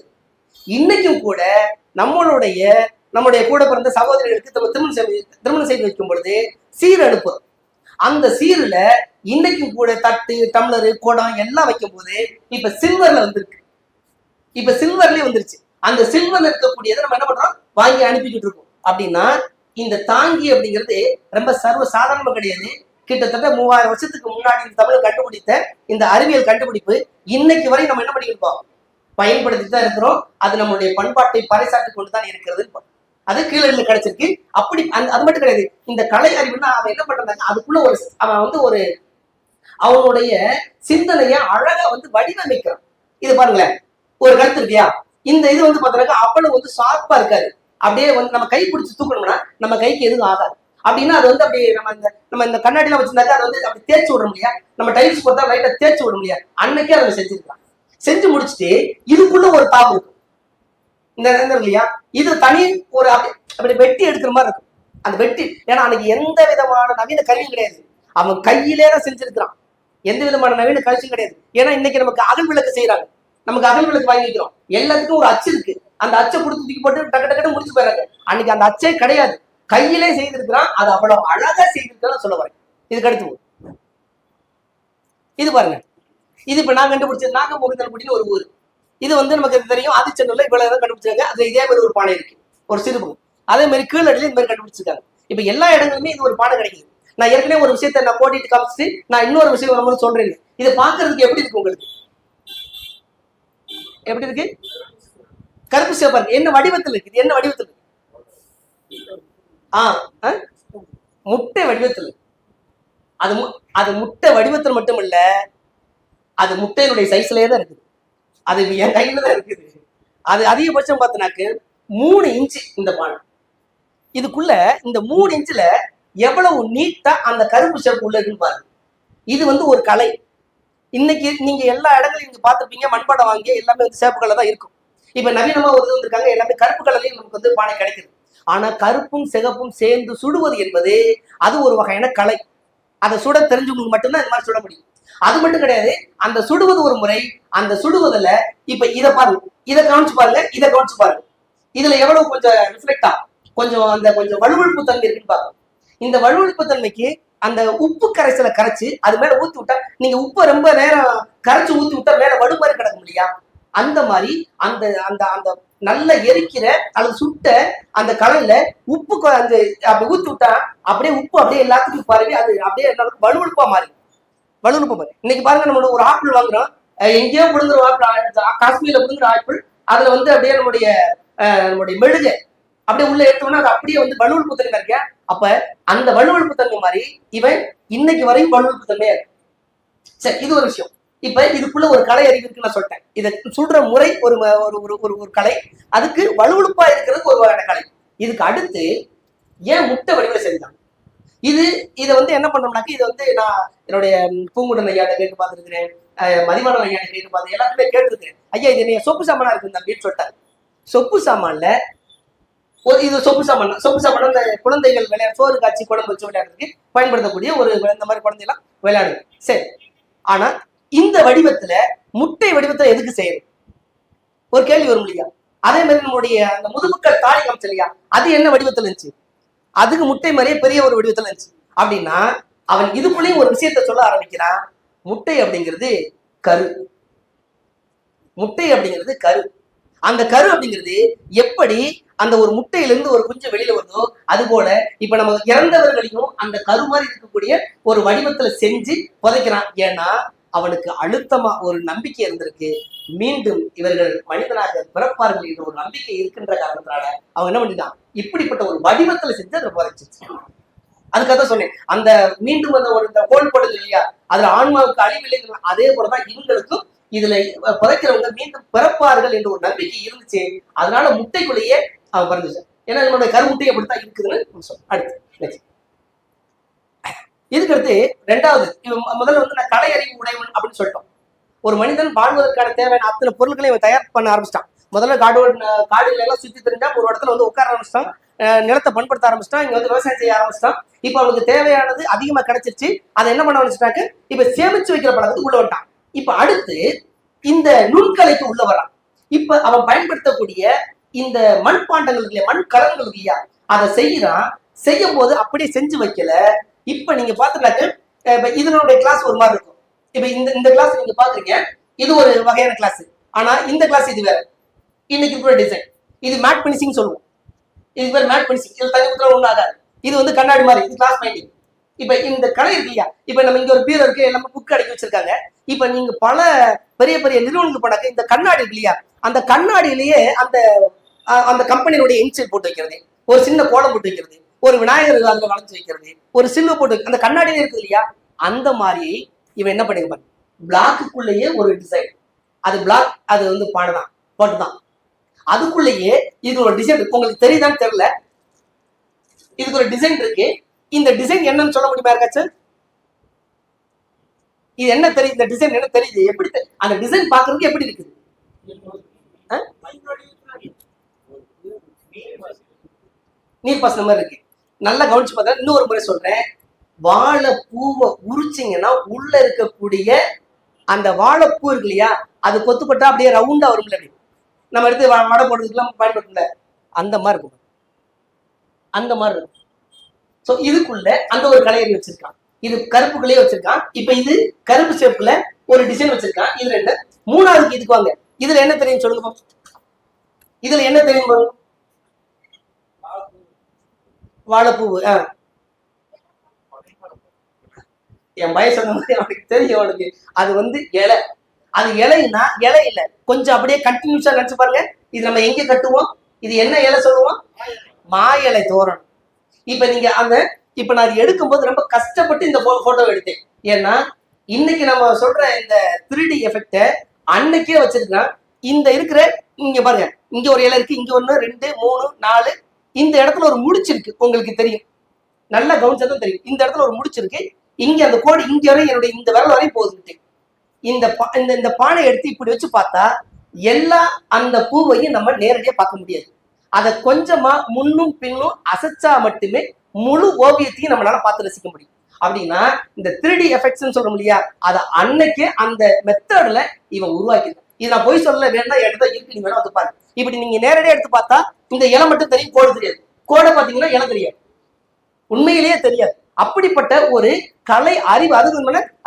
இன்னைக்கும் கூட நம்முடைய கூட பிறந்த சகோதரிகளுக்கு திருமணம் செய்து வைக்கும் பொழுது சீர் அனுப்புறோம். அந்த சீருல இன்னைக்கும் கூட தட்டு, டம்ளரு, குடம் எல்லாம் வைக்கும் போது இப்ப சில்வர்ல வந்துருச்சு. அந்த சில்வர்ல இருக்கக்கூடியதை நம்ம என்ன பண்றோம், வாங்கி அனுப்பிக்கிட்டு இருக்கோம். அப்படின்னா இந்த தாங்கி அப்படிங்கிறது ரொம்ப சர்வ சாதாரணமா கிடையாது. கிட்டத்தட்ட 3000 வருஷத்துக்கு முன்னாடி இந்த தமிழ் கண்டுபிடித்த இந்த அறிவியல் கண்டுபிடிப்பு இன்னைக்கு வரை நம்ம என்ன பண்ணிருக்கோம், பயன்படுத்திட்டு தான் இருக்கிறோம். அது நம்மளுடைய பண்பாட்டை பறைசாற்றி கொண்டுதான் இருக்கிறது. அது கீழே கிடைச்சிருக்கு. அப்படி அது மட்டும் கிடையாது. இந்த கலை அறிவுன்னா அவன் என்ன பண்றாங்க, அதுக்குள்ள அவன் வந்து அவனுடைய சிந்தனைய அழகா வந்து வடிவமைக்கிறான். இது பாருங்களேன், ஒரு கருத்து இருக்கியா, இந்த இது வந்து பாத்தீங்கன்னா அவ்வளவு வந்து ஷார்ப்பா இருக்காது. அப்படியே வந்து நம்ம கை பிடிச்சி தூக்கணும்னா நம்ம கைக்கு எதுவும் ஆகாது. அப்படின்னா அது வந்து அப்படியே நம்ம இந்த கண்ணாடி எல்லாம் வச்சிருந்தாக்க அதை வந்து அப்படி தேய்ச்சி விட முடியாது. நம்ம டைல்ஸ் போட்டா லைட்டா தேய்ச்சி விட முடியாது. அன்னைக்கே அதை செஞ்சிருக்கான். செஞ்சு முடிச்சுட்டு இதுக்குள்ள ஒரு தாப்பு இருக்கும் இந்த இல்லையா, இது தனி ஒரு அப்படி வெட்டி எடுக்கிற மாதிரி இருக்கும். அந்த வெட்டி, ஏன்னா அன்னைக்கு எந்த விதமான நவீன கருவியும் கிடையாது, அவன் கையிலே தான் செஞ்சிருக்கிறான். எந்த விதமான நவீன கருவியும் கிடையாது. ஏன்னா இன்னைக்கு நமக்கு அகல் விளக்கு செய்யறாங்க, நமக்கு அகல் விளக்கு வாங்கிக்கிறோம், எல்லாத்துக்கும் ஒரு அச்சு இருக்கு. அந்த அச்சை கொடுத்து தூக்கி போட்டு டக்கு டக்குன்னு முடிச்சு போயிடுறாங்க. அன்னைக்கு அந்த அச்சே கிடையாது, கையிலே செய்திருக்கிறான். அது அவ்வளவு அழகா செய்திருக்கிறான் சொல்ல வரேன். இதுக்கு அடுத்து இது பாருங்க, இது இப்ப நான் கண்டுபிடிச்சது நாகமோகிதல்பட்டின்னு ஒரு ஊர். இது வந்து நமக்கு தெரியும், ஆதிச்சநல்லூர்ல இவ்வளவு கண்டுபிடிச்சிருக்காங்க. அது இதே மாதிரி ஒரு பானை இருக்கு, ஒரு சிறுபம். அதே மாதிரி கீழடியில இந்த மாதிரி கண்டுபிடிச்சிருக்காங்க. இப்ப எல்லா இடங்களுமே இது ஒரு பானை கிடைக்குது. நான் ஏற்கனவே ஒரு விஷயத்த நான் போட்டிட்டு காமிச்சிட்டு நான் இன்னொரு விஷயம் நம்ம சொல்றேன். இது பாக்குறதுக்கு எப்படி இருக்கு, உங்களுக்கு எப்படி இருக்கு? கருப்பு சிவப்பா இருக்கு. என்ன வடிவத்தில் இருக்கு? இது என்ன வடிவத்தில் இருக்கு? முட்டை வடிவத்தில். அது முட்டை வடிவத்தில் மட்டும் இல்ல, அது முட்டையினுடைய சைஸ்லயே தான் இருக்குது. அது என் கையில தான் இருக்குது. அது அதிகபட்சம் பார்த்தனாக்கு 3 இன்ச்சு இந்த பானை. இதுக்குள்ள இந்த 3 இன்ச்சுல எவ்வளவு நீட்டா அந்த கருப்பு சிவப்பு உள்ள இருக்குன்னு பாருங்க. இது வந்து ஒரு கலை. இன்னைக்கு நீங்க எல்லா இடங்களையும் நீங்க பார்த்திருப்பீங்க, மண்பாடம் வாங்கி எல்லாமே வந்து சிவப்பு கலர் தான் இருக்கும். இப்ப நவீனமா ஒரு வந்திருக்காங்க, எல்லாமே கருப்பு கலர்லயும் நமக்கு வந்து பானை கிடைக்குது. ஆனா கருப்பும் சிகப்பும் சேர்ந்து சுடுவது என்பது அது ஒரு வகையான கலை. அதை சுட தெரிஞ்சவங்களுக்கு மட்டும்தான் இந்த மாதிரி சுட முடியும். அது மட்டும் கிடையாது, அந்த சுடுவது ஒரு முறை. அந்த சுடுவதுல இப்ப இதை பாருங்க, இதை கவனிச்சு பாருங்க, இதை கவனிச்சு பாருங்க. இதுல எவ்வளவு கொஞ்சம் ரிஃப்ளெக்டா கொஞ்சம் வலுவழுப்பு தன்மை இருக்குன்னு பாருங்க. இந்த வலுவழுப்பு தன்மைக்கு அந்த உப்பு கரைசலை கரைச்சு அது மேல ஊத்தி விட்டா, நீங்க உப்பை ரொம்ப நேரம் கரைச்சு ஊத்தி விட்டா மேல வடு மாதிரி கிடக்கும் இல்லையா, அந்த மாதிரி அந்த அந்த அந்த நல்ல எரிக்கிற அல்லது சுட்ட அந்த கலர்ல உப்பு அந்த அப்படி ஊத்தி விட்டா அப்படியே உப்பு அப்படியே எல்லாத்துக்கும் பரவி அது அப்படியே வலுவழுப்பா மாறி. இன்னைக்கு பாருங்க, நம்ம ஒரு ஆப்பிள் வாங்குறோம், எங்கேயோ விழுங்குற ஆப்பிள், காஷ்மீர்ல விழுங்குற ஆப்பிள், அதுல வந்து அப்படியே நம்முடைய மெழுகை அப்படியே உள்ள எடுத்தோம்னா அது அப்படியே வந்து வலுவழுப்பு தன்மை இருக்க. அப்ப அந்த வலுவழுப்பு தன்மை மாதிரி இவன் இன்னைக்கு வரையும் வலுவழுப்பு தன்மையா இருக்கு. சரி, இது ஒரு விஷயம். இப்ப இதுக்குள்ள ஒரு கலை அறிவு இருக்குன்னு நான் சொல்லிட்டேன். இதை சுடுற முறை ஒரு ஒரு கலை, அதுக்கு வலுவழுப்பா இருக்கிறது ஒரு வகையான கலை. இதுக்கு அடுத்து ஏன் முட்டை வடிவில் செஞ்சாங்க? இதை வந்து என்ன பண்ணோம்னாக்க, இதை வந்து நான் என்னுடைய பூங்குடன் ஐயாட்ட கேட்டு பார்த்துருக்கிறேன், மதிவான ஐயாட்ட கேட்டு பார்த்து எல்லாத்துமே கேட்டிருக்கேன். ஐயா இது நீங்க சொப்பு சாமானா இருக்கு அப்படின்னு சொல்லிட்டாரு. சொப்பு சாமான்ல இது சொப்பு சாமான். சொப்பு சாமான் இந்த குழந்தைகள் விளையாட சோறு காய்ச்சி குழம்பு வச்சு விளையாடுறதுக்கு பயன்படுத்தக்கூடிய ஒரு இந்த மாதிரி குழந்தைலாம் விளையாடுது. சரி, ஆனா இந்த வடிவத்துல முட்டை வடிவத்துல எதுக்கு செய்யணும் ஒரு கேள்வி வரும் இல்லையா? அதே மாதிரி நம்மளுடைய அந்த முதுமக்கள் தாலி காமிச்சு இல்லையா, அது என்ன வடிவத்துல இருந்துச்சு? அதுக்கு முட்டை மாதிரியே பெரிய ஒரு வடிவத்துல இருந்துச்சு. அப்படின்னா அவன் இதுக்குள்ளேயும் ஒரு விஷயத்த சொல்ல ஆரம்பிக்கிறான். முட்டை அப்படிங்கிறது கரு. முட்டை அப்படிங்கிறது கரு. அந்த கரு அப்படிங்கிறது எப்படி அந்த ஒரு முட்டையிலிருந்து ஒரு குஞ்சு வெளியில வருதோ அது போல இப்ப நம்ம இறந்தவர்களையும் அந்த கரு மாதிரி இருக்கக்கூடிய ஒரு வடிவத்துல செஞ்சு புதைக்கிறான். ஏன்னா அவனுக்கு அழுத்தமா ஒரு நம்பிக்கை இருந்திருக்கு, மீண்டும் இவர்கள் மனிதனாக பிறப்பார்கள் என்ற ஒரு நம்பிக்கை இருக்கின்ற காரணத்தினால அவன் என்ன பண்ணிட்டான், இப்படிப்பட்ட ஒரு வடிவத்துல செஞ்சு அதை புதைச்சிச்சு. அதுக்காக சொன்னேன், அந்த மீண்டும் அந்த ஒரு இந்த கோல் போடுது இல்லையா, அதுல ஆன்மாவுக்கு அழிவில்லை. அதே போலதான் இவங்களுக்கும் இதுல புதைக்கிறவங்க மீண்டும் பிறப்பார்கள் என்ற ஒரு நம்பிக்கை இருந்துச்சு. அதனால முட்டைக்குள்ளேயே அவன் பிறந்துச்சு. ஏன்னா நம்மளுடைய கருமுட்டை அப்படித்தான் இருக்குதுன்னு சொல்ல. அடுத்து இதுக்கு அடுத்து ரெண்டாவது, முதல்ல வந்து நான் கலை அறிவு உடையவன் அப்படின்னு சொல்லிட்டோம். ஒரு மனிதன் வாழ்வதற்கான தேவையான அத்தனை பொருட்களை இவன் தயார் பண்ண ஆரம்பிச்சிட்டான். முதல்ல காடுகள் எல்லாம் சுத்தி தெரிஞ்சா ஒரு இடத்துல வந்து உட்கார ஆரம்பிச்சிட்டான், நிலத்தை பண்படுத்த ஆரம்பிச்சிட்டான், இங்க வந்து விவசாயம் செய்ய ஆரம்பிச்சிட்டான். இப்ப அவனுக்கு தேவையானது அதிகமா கிடைச்சிருச்சு. அதை என்ன பண்ண ஆரம்பிச்சிட்டாக்கு, இப்ப சேமிச்சு வைக்கிற பழக்கத்துக்கு உள்ள வந்துட்டான். இப்ப அடுத்து இந்த நுண்கலைக்கு உள்ள வரான். இப்ப அவன் பயன்படுத்தக்கூடிய இந்த மண்பாண்டங்கள் இல்லையா, மண் கலன்கள் இல்லையா, அதை செய்யும் போது அப்படியே செஞ்சு வைக்கல. இப்ப நீங்க பாத்துட்டாக்க இதனுடைய கிளாஸ் ஒரு மாதிரி இருக்கும். இப்ப இந்த கிளாஸ் நீங்க பாக்குறீங்க, இது ஒரு வகையான கிளாஸ். ஆனா இந்த கிளாஸ் இது வேற. இன்னைக்கு இருக்கிற டிசைன் இது மேட் பினிஷிங் சொல்லுவோம். இது பேர் மேட் பினிஷிங். இதுல தனி உத்தரவு ஒன்றும் ஆகாது. இது வந்து கண்ணாடி மாதிரி, இது கிளாஸ் பெயிண்டிங். இப்ப இந்த கலை இருக்கு இல்லையா, இப்ப நம்ம இங்க ஒரு பீரோ இருக்கு, எல்லாமே புக் அடக்கி வச்சிருக்காங்க. இப்ப நீங்க பல பெரிய பெரிய நிறுவனங்கள் போனாக்க இந்த கண்ணாடி இருக்கு இல்லையா, அந்த கண்ணாடியிலேயே அந்த கம்பெனியுடைய இன்சியல் போட்டு வைக்கிறது, ஒரு சின்ன கோலம் போட்டு வைக்கிறது, ஒரு விநாயகர் அதுல வளைச்சு வைக்கிறது, ஒரு சில்வ போட்டு அந்த கண்ணாடியிலே இருக்குது இல்லையா, அந்த மாதிரி இவன் என்ன பண்ணிருப்பான், பிளாக்குள்ளேயே ஒரு டிசைன். அது பிளாக், அது வந்து பாடுதான் போட்டுதான். அதுக்குள்ளேயே இது ஒரு டிசைன் இருக்கு. உங்களுக்கு தெரியுதான்னு தெரியல, இதுக்கு ஒரு டிசைன் இருக்கு. இந்த டிசைன் என்னன்னு சொல்ல முடியுமா இருக்காச்சு? இது என்ன தெரியுது, இந்த டிசைன் என்ன தெரியுது, எப்படி அந்த டிசைன் பாக்குறதுக்கு எப்படி இருக்குது? நீர்ப்பாசன மாதிரி இருக்கு. நல்லா கவனிச்சு பார்த்தா, இன்னொரு முறை சொல்றேன், வாழைப்பூவை உரிச்சிங்கன்னா உள்ள இருக்கக்கூடிய அந்த வாழைப்பூ இருக்கு இல்லையா, அது கொத்துப்பட்டா அப்படியே ரவுண்டா வரும்ல, அப்படி நம்ம எடுத்து வடை போடுறதுக்குலாம் பயன்படுத்தல, அந்த மாதிரி இருக்கும். அந்த மாதிரி இருக்கும். சோ இதுக்குள்ள அந்த ஒரு கலையறி வச்சிருக்கான். இது கருப்புக்குள்ளேயே வச்சிருக்கான். இப்ப இது கருப்பு ஷேப்ல ஒரு டிசைன் வச்சிருக்கான். இதுல என்ன மூணாவதுக்கு இதுக்கு வாங்க, இதுல என்ன தெரியும் சொல்லுங்க. இதுல என்ன தெரியும்? வாழைப்பூ. என் பய சொன்ன மாதிரி அவனுக்கு தெரியும். அவனுக்கு அது வந்து இலை. அது இலைன்னா இலை இல்ல, கொஞ்சம் அப்படியே கண்டினியூஸா நினைச்சு பாருங்க. இது நம்ம எங்க கட்டுவோம், இது என்ன இலை சொல்லுவோம், மா இலை தோரணம். இப்ப நீங்க இப்ப நான் எடுக்கும்போது ரொம்ப கஷ்டப்பட்டு இந்த போட்டோ எடுத்தேன். ஏன்னா இன்னைக்கு நம்ம சொல்ற இந்த 3D எஃபெக்ட அன்னைக்கே வச்சிருக்கான். இந்த இருக்கிற இங்க பாருங்க, இங்க ஒரு இலை இருக்கு, இங்க 1 2 3 4, இந்த இடத்துல ஒரு முடிச்சிருக்கு, உங்களுக்கு தெரியும், நல்லா கவனிச்சதும் தெரியும். இந்த இடத்துல ஒரு முடிச்சிருக்கு, இங்க அந்த கோடு இங்க வரை என்னுடைய இந்த விரல் வரையும் போகுது. இந்த பானை எடுத்து இப்படி வச்சு பார்த்தா எல்லா அந்த பூவையும் நம்ம நேரடியா பார்க்க முடியாது. அதை கொஞ்சமா முன்னும் பின்னும் அசைச்சா மட்டுமே முழு ஓவியத்தையும் நம்மளால பார்த்து ரசிக்க முடியும். அப்படின்னா இந்த 3D எஃபெக்ட்ஸ் சொல்றோம் இல்லையா, அதை அன்னைக்கே அந்த மெத்தட்ல இவன் உருவாக்கிட்டான். இது நான் போய் சொல்ல வேணா இடத்த இருக்கு, நீங்க வேணா வந்து பாருங்க. இப்படி நீங்க நேரடியா எடுத்து பார்த்தா இந்த இலை மட்டும் தெரியும், கோடு தெரியாது. கோடை பாத்தீங்கன்னா இலை தெரியாது, உண்மையிலேயே தெரியாது. அப்படிப்பட்ட ஒரு கலை அறிவு, அது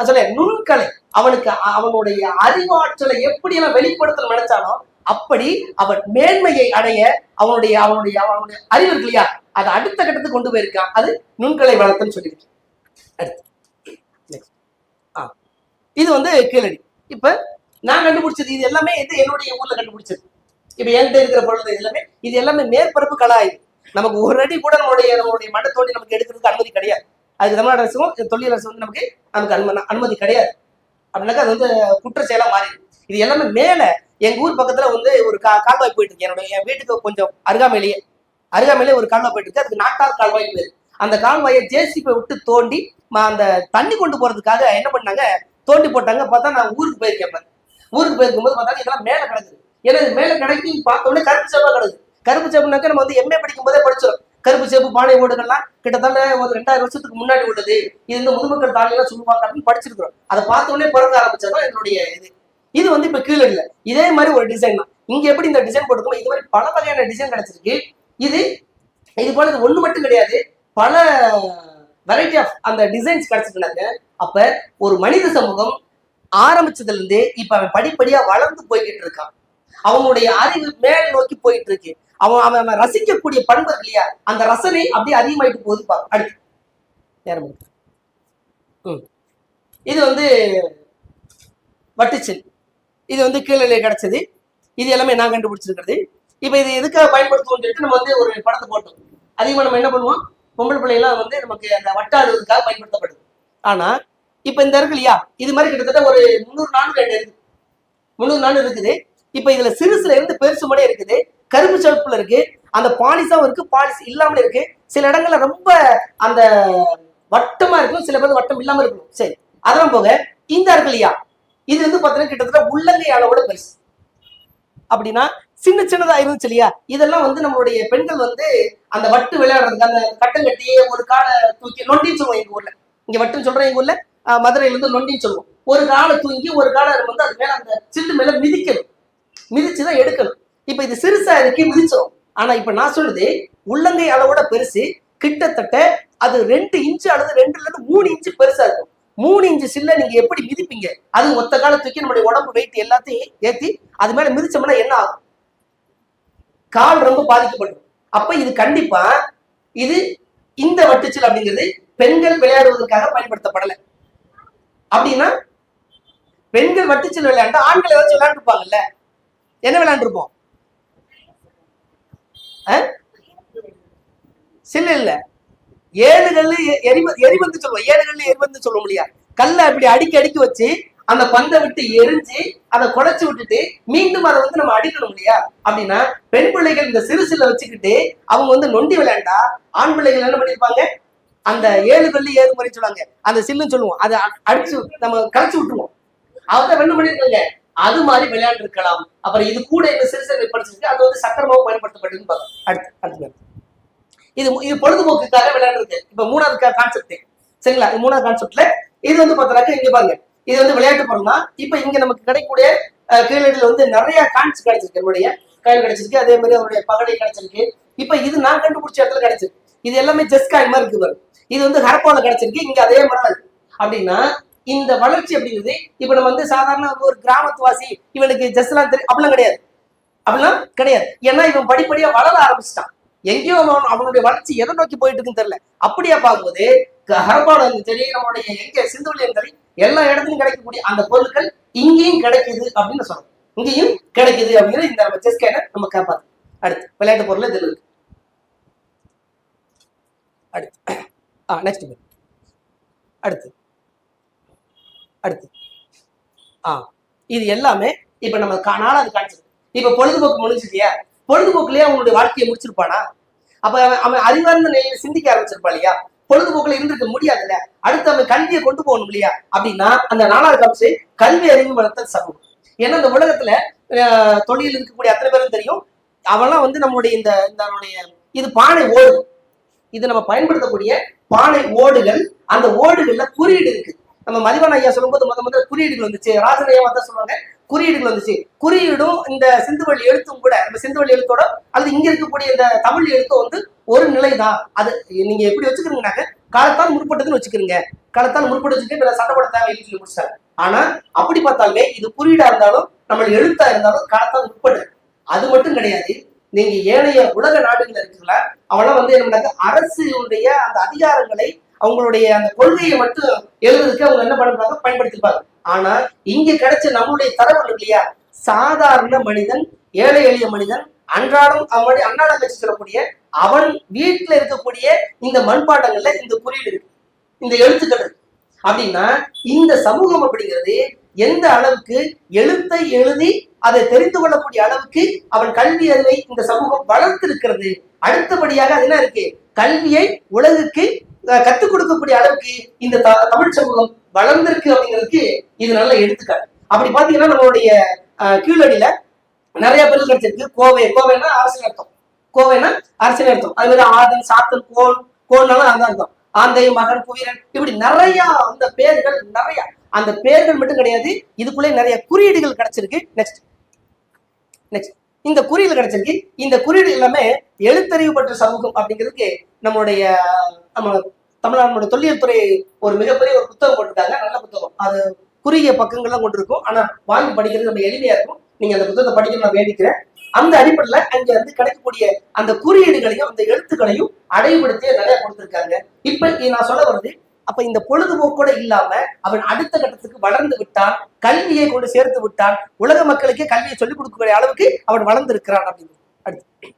சொல்ல நுண்கலை. அவனுக்கு அவனுடைய அறிவாற்றலை எப்படி எல்லாம் வெளிப்படுத்த நினைச்சானோ அப்படி அவன் மேன்மையை அடைய அவனுடைய அறிவு இருக்கு இல்லையா, அதை அடுத்த கட்டத்துக்கு கொண்டு போயிருக்கான். அது நுண்கலை வளர்த்துன்னு சொல்லியிருக்கேன். இது வந்து கீழடி. இப்ப நான் கண்டுபிடிச்சது இது எல்லாமே என்னுடைய ஊர்ல கண்டுபிடிச்சது. இப்ப என்கிட்ட இருக்கிற பொருள் இது எல்லாமே மேற்பரப்பு கலாய்வு. நமக்கு ஒரு அடி கூட நம்மளுடைய மண்டத்தோண்டி நமக்கு எடுக்கிறதுக்கு அனுமதி கிடையாது. அதுக்கு தமிழ்நாடு அரசும் தொழில் அரசு வந்து நமக்கு அனுமதி கிடையாது. அப்படின்னாக்கா அது வந்து குற்ற செயலா மாறிடும். இது எல்லாமே மேல எங்க ஊர் பக்கத்துல வந்து ஒரு கால்வாய் போயிட்டு இருக்கு. என் வீட்டுக்கு கொஞ்சம் அருகாமையிலேயே ஒரு கால்வாய் போயிட்டு இருக்கு. அதுக்கு நாட்டார் கால்வாய் பேரு. அந்த கால்வாயை ஜேசிபி விட்டு தோண்டி அந்த தண்ணி கொண்டு போறதுக்காக என்ன பண்ணாங்க, தோண்டி போட்டாங்க. பார்த்தா நான் ஊருக்கு போயிருக்கேன். ஊருக்கு போயிருக்கும்போது பார்த்தாங்க இதெல்லாம் மேல கிடக்குது. ஏன்னா இது மேல கிடைக்கி பார்த்தோன்னே கருப்பு சேப்பா கிடக்குது. கருப்பு சேப்புனாக்க நம்ம வந்து எம்ஏ படிக்கும் போதே படிச்சிடும். கருப்பு சேப்பு பானை ஓடுகள்லாம் கிட்டத்தட்ட ஒரு 2000 வருஷத்துக்கு முன்னாடி உள்ளது. இது இந்த முதுமக்கள் தாலியெல்லாம் சொல்லுவாங்க அப்படின்னு படிச்சிருக்கிறோம். அதை பார்த்த உடனே பிறக்க ஆரம்பிச்சதான் என்னுடைய இது வந்து இப்ப கீழே இல்லை. இதே மாதிரி ஒரு டிசைன் தான். இங்க எப்படி இந்த டிசைன் போட்டுக்கோ, இது மாதிரி பல வகையான டிசைன் கிடைச்சிருக்கு. இது போல இது ஒண்ணு மட்டும் கிடையாது, பல வெரைட்டி ஆஃப் அந்த டிசைன்ஸ் கிடைச்சிருக்காங்க. அப்ப ஒரு மனித சமூகம் ஆரம்பிச்சதுல இருந்தே இப்ப அவன் படிப்படியா வளர்ந்து போய்கிட்டு இருக்கான். அவனுடைய அறிவு மேல் நோக்கி போயிட்டு இருக்கு. அவன் ரசிக்கக்கூடிய பண்பு இருக்கு இல்லையா, அந்த ரசனை அப்படியே அதிகமாயிட்டு போகுது. அடுத்து நேரம் இது வந்து வட்டுச்சல். இது வந்து கீழே கிடைச்சது. இது எல்லாமே நான் கண்டுபிடிச்சிருக்கிறது. இப்ப இது எதுக்காக பயன்படுத்துவோம்னு சொல்லிட்டு நம்ம வந்து ஒரு படத்தை போட்டோம். அதிகமா நம்ம என்ன பண்ணுவோம், பொம்பளை பிள்ளைலாம் வந்து நமக்கு அந்த வட்டாடுவதற்காக பயன்படுத்தப்படுது. ஆனா இப்ப இந்த இருக்கு இல்லையா, இது மாதிரி கிட்டத்தட்ட ஒரு 300 நானூறு இருக்கு. 300 நானூறு இருக்குது. இப்ப இதுல சிறுசுல இருந்து பெருசு மணி இருக்குது. கருப்பு சிவப்புல இருக்கு. அந்த பாலிசாவும் இருக்கு, பாலிஸ் இல்லாம இருக்கு. சில இடங்கள்ல ரொம்ப அந்த வட்டமா இருக்கும், சில பேர் வட்டம் இல்லாம இருக்கும். சரி, அதெல்லாம் போக இந்த இருக்கு இல்லையா, இது வந்து பாத்தீங்கன்னா கிட்டத்தட்ட உள்ளங்கை அளவோட பெருசு. அப்படின்னா சின்னதா இருந்துச்சு இல்லையா, இதெல்லாம் வந்து நம்மளுடைய பெண்கள் வந்து அந்த வட்டு விளையாடுறதுக்கு அந்த கட்டம் கட்டி ஒரு காலை தூக்கி நொண்டின்னு சொல்லுவோம். எங்க ஊர்ல இங்க வட்டுன்னு சொல்றோம். எங்க ஊர்ல மதுரையில இருந்து நொண்டின்னு சொல்லுவோம். ஒரு காலை தூங்கி ஒரு காலை வந்து அது மேல அந்த சில்லு மேல மிதிக்கணும், மிதிச்சுதான் எடுக்கணும். இப்ப இது சிறுசா இருக்கு, மிதிச்சிடும். ஆனா இப்ப நான் சொல்றது உள்ளங்கை அளவோட பெருசு. கிட்டத்தட்ட அது 2 இன்ச்சு அல்லது 2ல இருந்து 3 இன்ச்சு பெருசா இருக்கும். 3 இன்ச்சு சில்ல நீங்க எப்படி மிதிப்பீங்க? அது ஒத்த கால தூக்கி நம்மளுடைய உடம்பு வெயிட் எல்லாத்தையும் ஏத்தி அது மேல மிதிச்சோம்னா என்ன ஆகும்? கால் ரொம்ப பாதிக்கப்படும். அப்ப இது கண்டிப்பா இது இந்த வட்டுச்சல் அப்படிங்கிறது பெண்கள் விளையாடுவதற்காக பயன்படுத்தப்படலை. அப்படின்னா பெண்கள் வட்டுச்சல் விளையாண்டா ஆண்கள் ஏதாச்சும் விளையாண்டுருப்பாங்கல்ல. என்ன விளையாண்டுருப்போம்? சில்ல இல்ல, ஏழுகள்ல எரிபந்து சொல்லுவோம். ஏழுகள்ல எரிபந்து சொல்ல முடியாது. கல்ல அப்படி அடுக்கி வச்சு அந்த பந்தை விட்டு எரிஞ்சு அதை குடைச்சு விட்டுட்டு மீண்டும் அதை வந்து நம்ம அடிக்கணும் இல்லையா. அப்படின்னா பெண் பிள்ளைகள் இந்த சிறுசில்ல வச்சுக்கிட்டு அவங்க வந்து நொண்டி விளையாண்டா ஆண் பிள்ளைகள் என்ன பண்ணிருப்பாங்க, அந்த 7 கல்லு 7 முறை சொல்லுவாங்க, அந்த சில்லுன்னு சொல்லுவோம், அதை அடிச்சு நம்ம கழிச்சு விட்டுருவோம். அவங்க என்ன பண்ணிருக்காங்க, அது மாதிரி விளையாண்டு இருக்கலாம். அப்புறம் இது கூட இந்த சிறுசிலை படிச்சிருக்கு, அது வந்து சக்கரமாக பயன்படுத்தப்பட்டு அடுத்து இது பொழுதுபோக்குக்காக விளையாண்டுருக்கு. இப்ப 3வது கான்செப்ட் சரிங்களா. 3வது கான்செப்ட்ல இது வந்து பார்த்தா இங்க பாருங்க, இது வந்து விளையாட்டு பொருள்னா. இப்ப இங்க நமக்கு கிடைக்கக்கூடிய கீழடியில வந்து நிறைய கான்ஸ் கிடைச்சிருக்கு. என்னுடைய கையில் கிடைச்சிருக்கு, அதே மாதிரி அவருடைய பகடை கிடைச்சிருக்கு. இப்ப இது நான் கண்டுபிடிச்ச இடத்துல கிடைச்சிருக்கு. இது எல்லாமே ஜெஸ் காயின் மாதிரி இருக்கு. இது வந்து ஹரப்பால கிடைச்சிருக்கு, இங்க அதே மாதிரி இருக்கு. அப்படின்னா இந்த வளர்ச்சி அப்படிங்கிறது இப்ப நம்ம வந்து சாதாரண ஒரு கிராமத்துவாசி இவனுக்கு ஜெஸ் எல்லாம் தெரியும் அப்படிலாம் கிடையாது. ஏன்னா இவன் படிப்படியா வளர ஆரம்பிச்சிட்டான். எங்கேயோ அவனுடைய வளர்ச்சி எதை நோக்கி போயிட்டு இருக்குன்னு தெரியல. அப்படியா பார்க்கும்போது ஹரப்பால சரி, நம்மளுடைய எங்க சிந்துவெளியும் சரி, எல்லா இடத்துலையும் கிடைக்கக்கூடிய அந்த பொருட்கள் இங்கேயும் கிடைக்குது அப்படின்னு சொல்றோம். இங்கேயும் கிடைக்குது அப்படிங்கிற இந்த நம்ம செஸ் கேனை நம்ம கேட்பாரு. அடுத்து விளையாட்டு பொருள் இதுல இருக்கு. அடுத்து நெக்ஸ்ட் அடுத்து இது எல்லாமே இப்ப நம்ம 4வது கான்செப்ட். இப்ப பொழுதுபோக்கு முடிஞ்சிருக்கியா, பொழுதுபோக்குலயே அவங்களுடைய வாழ்க்கையை முடிச்சிருப்பானா? அப்ப அவன் அறிவார்ந்த நிலையில சிந்திக்க ஆரம்பிச்சிருப்பா இல்லையா. பொழுதுபோக்குல இருந்திருக்க முடியாதுல்ல. அடுத்து அவன் கல்வியை கொண்டு போகணும் இல்லையா. அப்படின்னா அந்த 4வது கான்செப்ட் கல்வி அறிவு வளர்த்தல் சமூகம். ஏன்னா இந்த உலகத்துல தொழில் இருக்கக்கூடிய அத்தனை பேரும் தெரியும், அவெல்லாம் வந்து நம்மளுடைய இந்த இது பானை ஓடு, இது நம்ம பயன்படுத்தக்கூடிய பானை ஓடுகள். அந்த ஓடுகள்ல குறியீடு இருக்கு. நம்ம மதிவான ஐயா சொல்லும்போது முதல்ல குறியீடுகள் வந்துச்சு. ராஜன் ஐயா தான் சொல்லுவாங்க குறியீடுகள் வந்துச்சு. குறியீடும் இந்த சிந்துவெளி எழுத்தும் கூட, நம்ம சிந்துவெளி எழுத்தோட அல்லது இங்க இருக்கக்கூடிய இந்த தமிழ் எழுத்தும் வந்து ஒரு நிலைதான். அது நீங்க எப்படி வச்சுக்கிறீங்கன்னாக்க காலத்தால் முற்பட்டதுன்னு வச்சுக்கிறீங்க. காலத்தால் முற்பட்டு வச்சுக்கிட்டு சட்டப்பட தேவையில்லை சொல்லி முடிச்சாங்க. ஆனா அப்படி பார்த்தாலுமே இது குறியீடா இருந்தாலும் நம்ம எழுத்தா இருந்தாலும் காலத்தால் முற்பட்டு. அது மட்டும் கிடையாது, நீங்க ஏனைய உலக நாடுகள் இருக்குல்ல, அவெல்லாம் வந்து என்ன அரசுடைய அந்த அதிகாரங்களை அவங்களுடைய அந்த கொள்கையை மட்டும் எழுதுறதுக்கு அவங்க என்ன பண்றாங்க, பயன்படுத்திருப்பாங்க. ஆனா இங்க கிடைச்ச நம்மளுடைய தரவு இல்லையா, சாதாரண மனிதன், ஏழை எளிய மனிதன், அன்றாடம் அவனுடைய அன்றாடம் வச்சு சொல்லக்கூடிய அவன் வீட்டுல இருக்கக்கூடிய இந்த மண்பாண்டங்கள்ல இந்த குறியீடு இருக்கு, இந்த எழுத்துக்கள் இருக்கு. அப்படின்னா இந்த சமூகம் அப்படிங்கிறது எந்த அளவுக்கு எழுத்தை எழுதி அதை தெரிந்து கொள்ளக்கூடிய அளவுக்கு அவன் கல்வி அறிவை இந்த சமூகம் வளர்த்திருக்கிறது. அடுத்தபடியாக அது என்ன இருக்கு, கல்வியை உலகுக்கு கத்துக் கொடுக்கக்கூடிய அளவுக்கு இந்த தமிழ் சமூகம் வளர்ந்திருக்கு அப்படிங்கிறதுக்கு இது நல்ல எடுத்துக்காட்டு. அப்படி பாத்தீங்கன்னா நம்மளுடைய கீழடியில நிறைய பேர்கள் கிடைச்சிருக்கு. கோவைன்னா அரசியல் அர்த்தம், கோவைன்னா அரசியல் அர்த்தம். அது மாதிரி ஆதன், சாத்தன், கோன்னாலும் அந்த அர்த்தம். ஆந்தை, மகன், குவீரன், இப்படி நிறைய அந்த பேர்கள், நிறைய அந்த பேர்கள் மட்டும் கிடையாது, இதுக்குள்ளே நிறைய குறியீடுகள் கிடைச்சிருக்கு. நெக்ஸ்ட் இந்த குறியீடு கிடைச்சிருக்கு. இந்த குறியீடு எல்லாமே எழுத்தறிவு பெற்ற சமூகம் அப்படிங்கிறதுக்கு நம்மளுடைய தமிழ்நாடு தொல்லியல் துறை ஒரு மிகப்பெரிய ஒரு புத்தகம் போட்டிருக்காங்க. நல்ல புத்தகம், அது குறுகிய பக்கங்கள்லாம் கொண்டிருக்கும். ஆனா வாங்கி படிக்கிறது நம்ம எளிமையா இருக்கும். நீங்க அந்த புத்தகத்தை படிக்க நான் வேண்டிக்கிறேன். அந்த அடிப்படையில அங்க வந்து கிடைக்கக்கூடிய அந்த குறியீடுகளையும் அந்த எழுத்துக்களையும் அடைவுபடுத்தி நிறைய கொடுத்திருக்காங்க. இப்ப நான் சொல்ல வருது, அப்ப இந்த பொழுதுபோக்கோட இல்லாம அவன் அடுத்த கட்டத்துக்கு வளர்ந்து விட்டான், கல்வியை கொண்டு சேர்த்து விட்டான், உலக மக்களுக்கே கல்வியை சொல்லிக் கொடுக்கக்கூடிய அளவுக்கு அவன் வளர்ந்து இருக்கிறான் அப்படின்னு. அடுத்து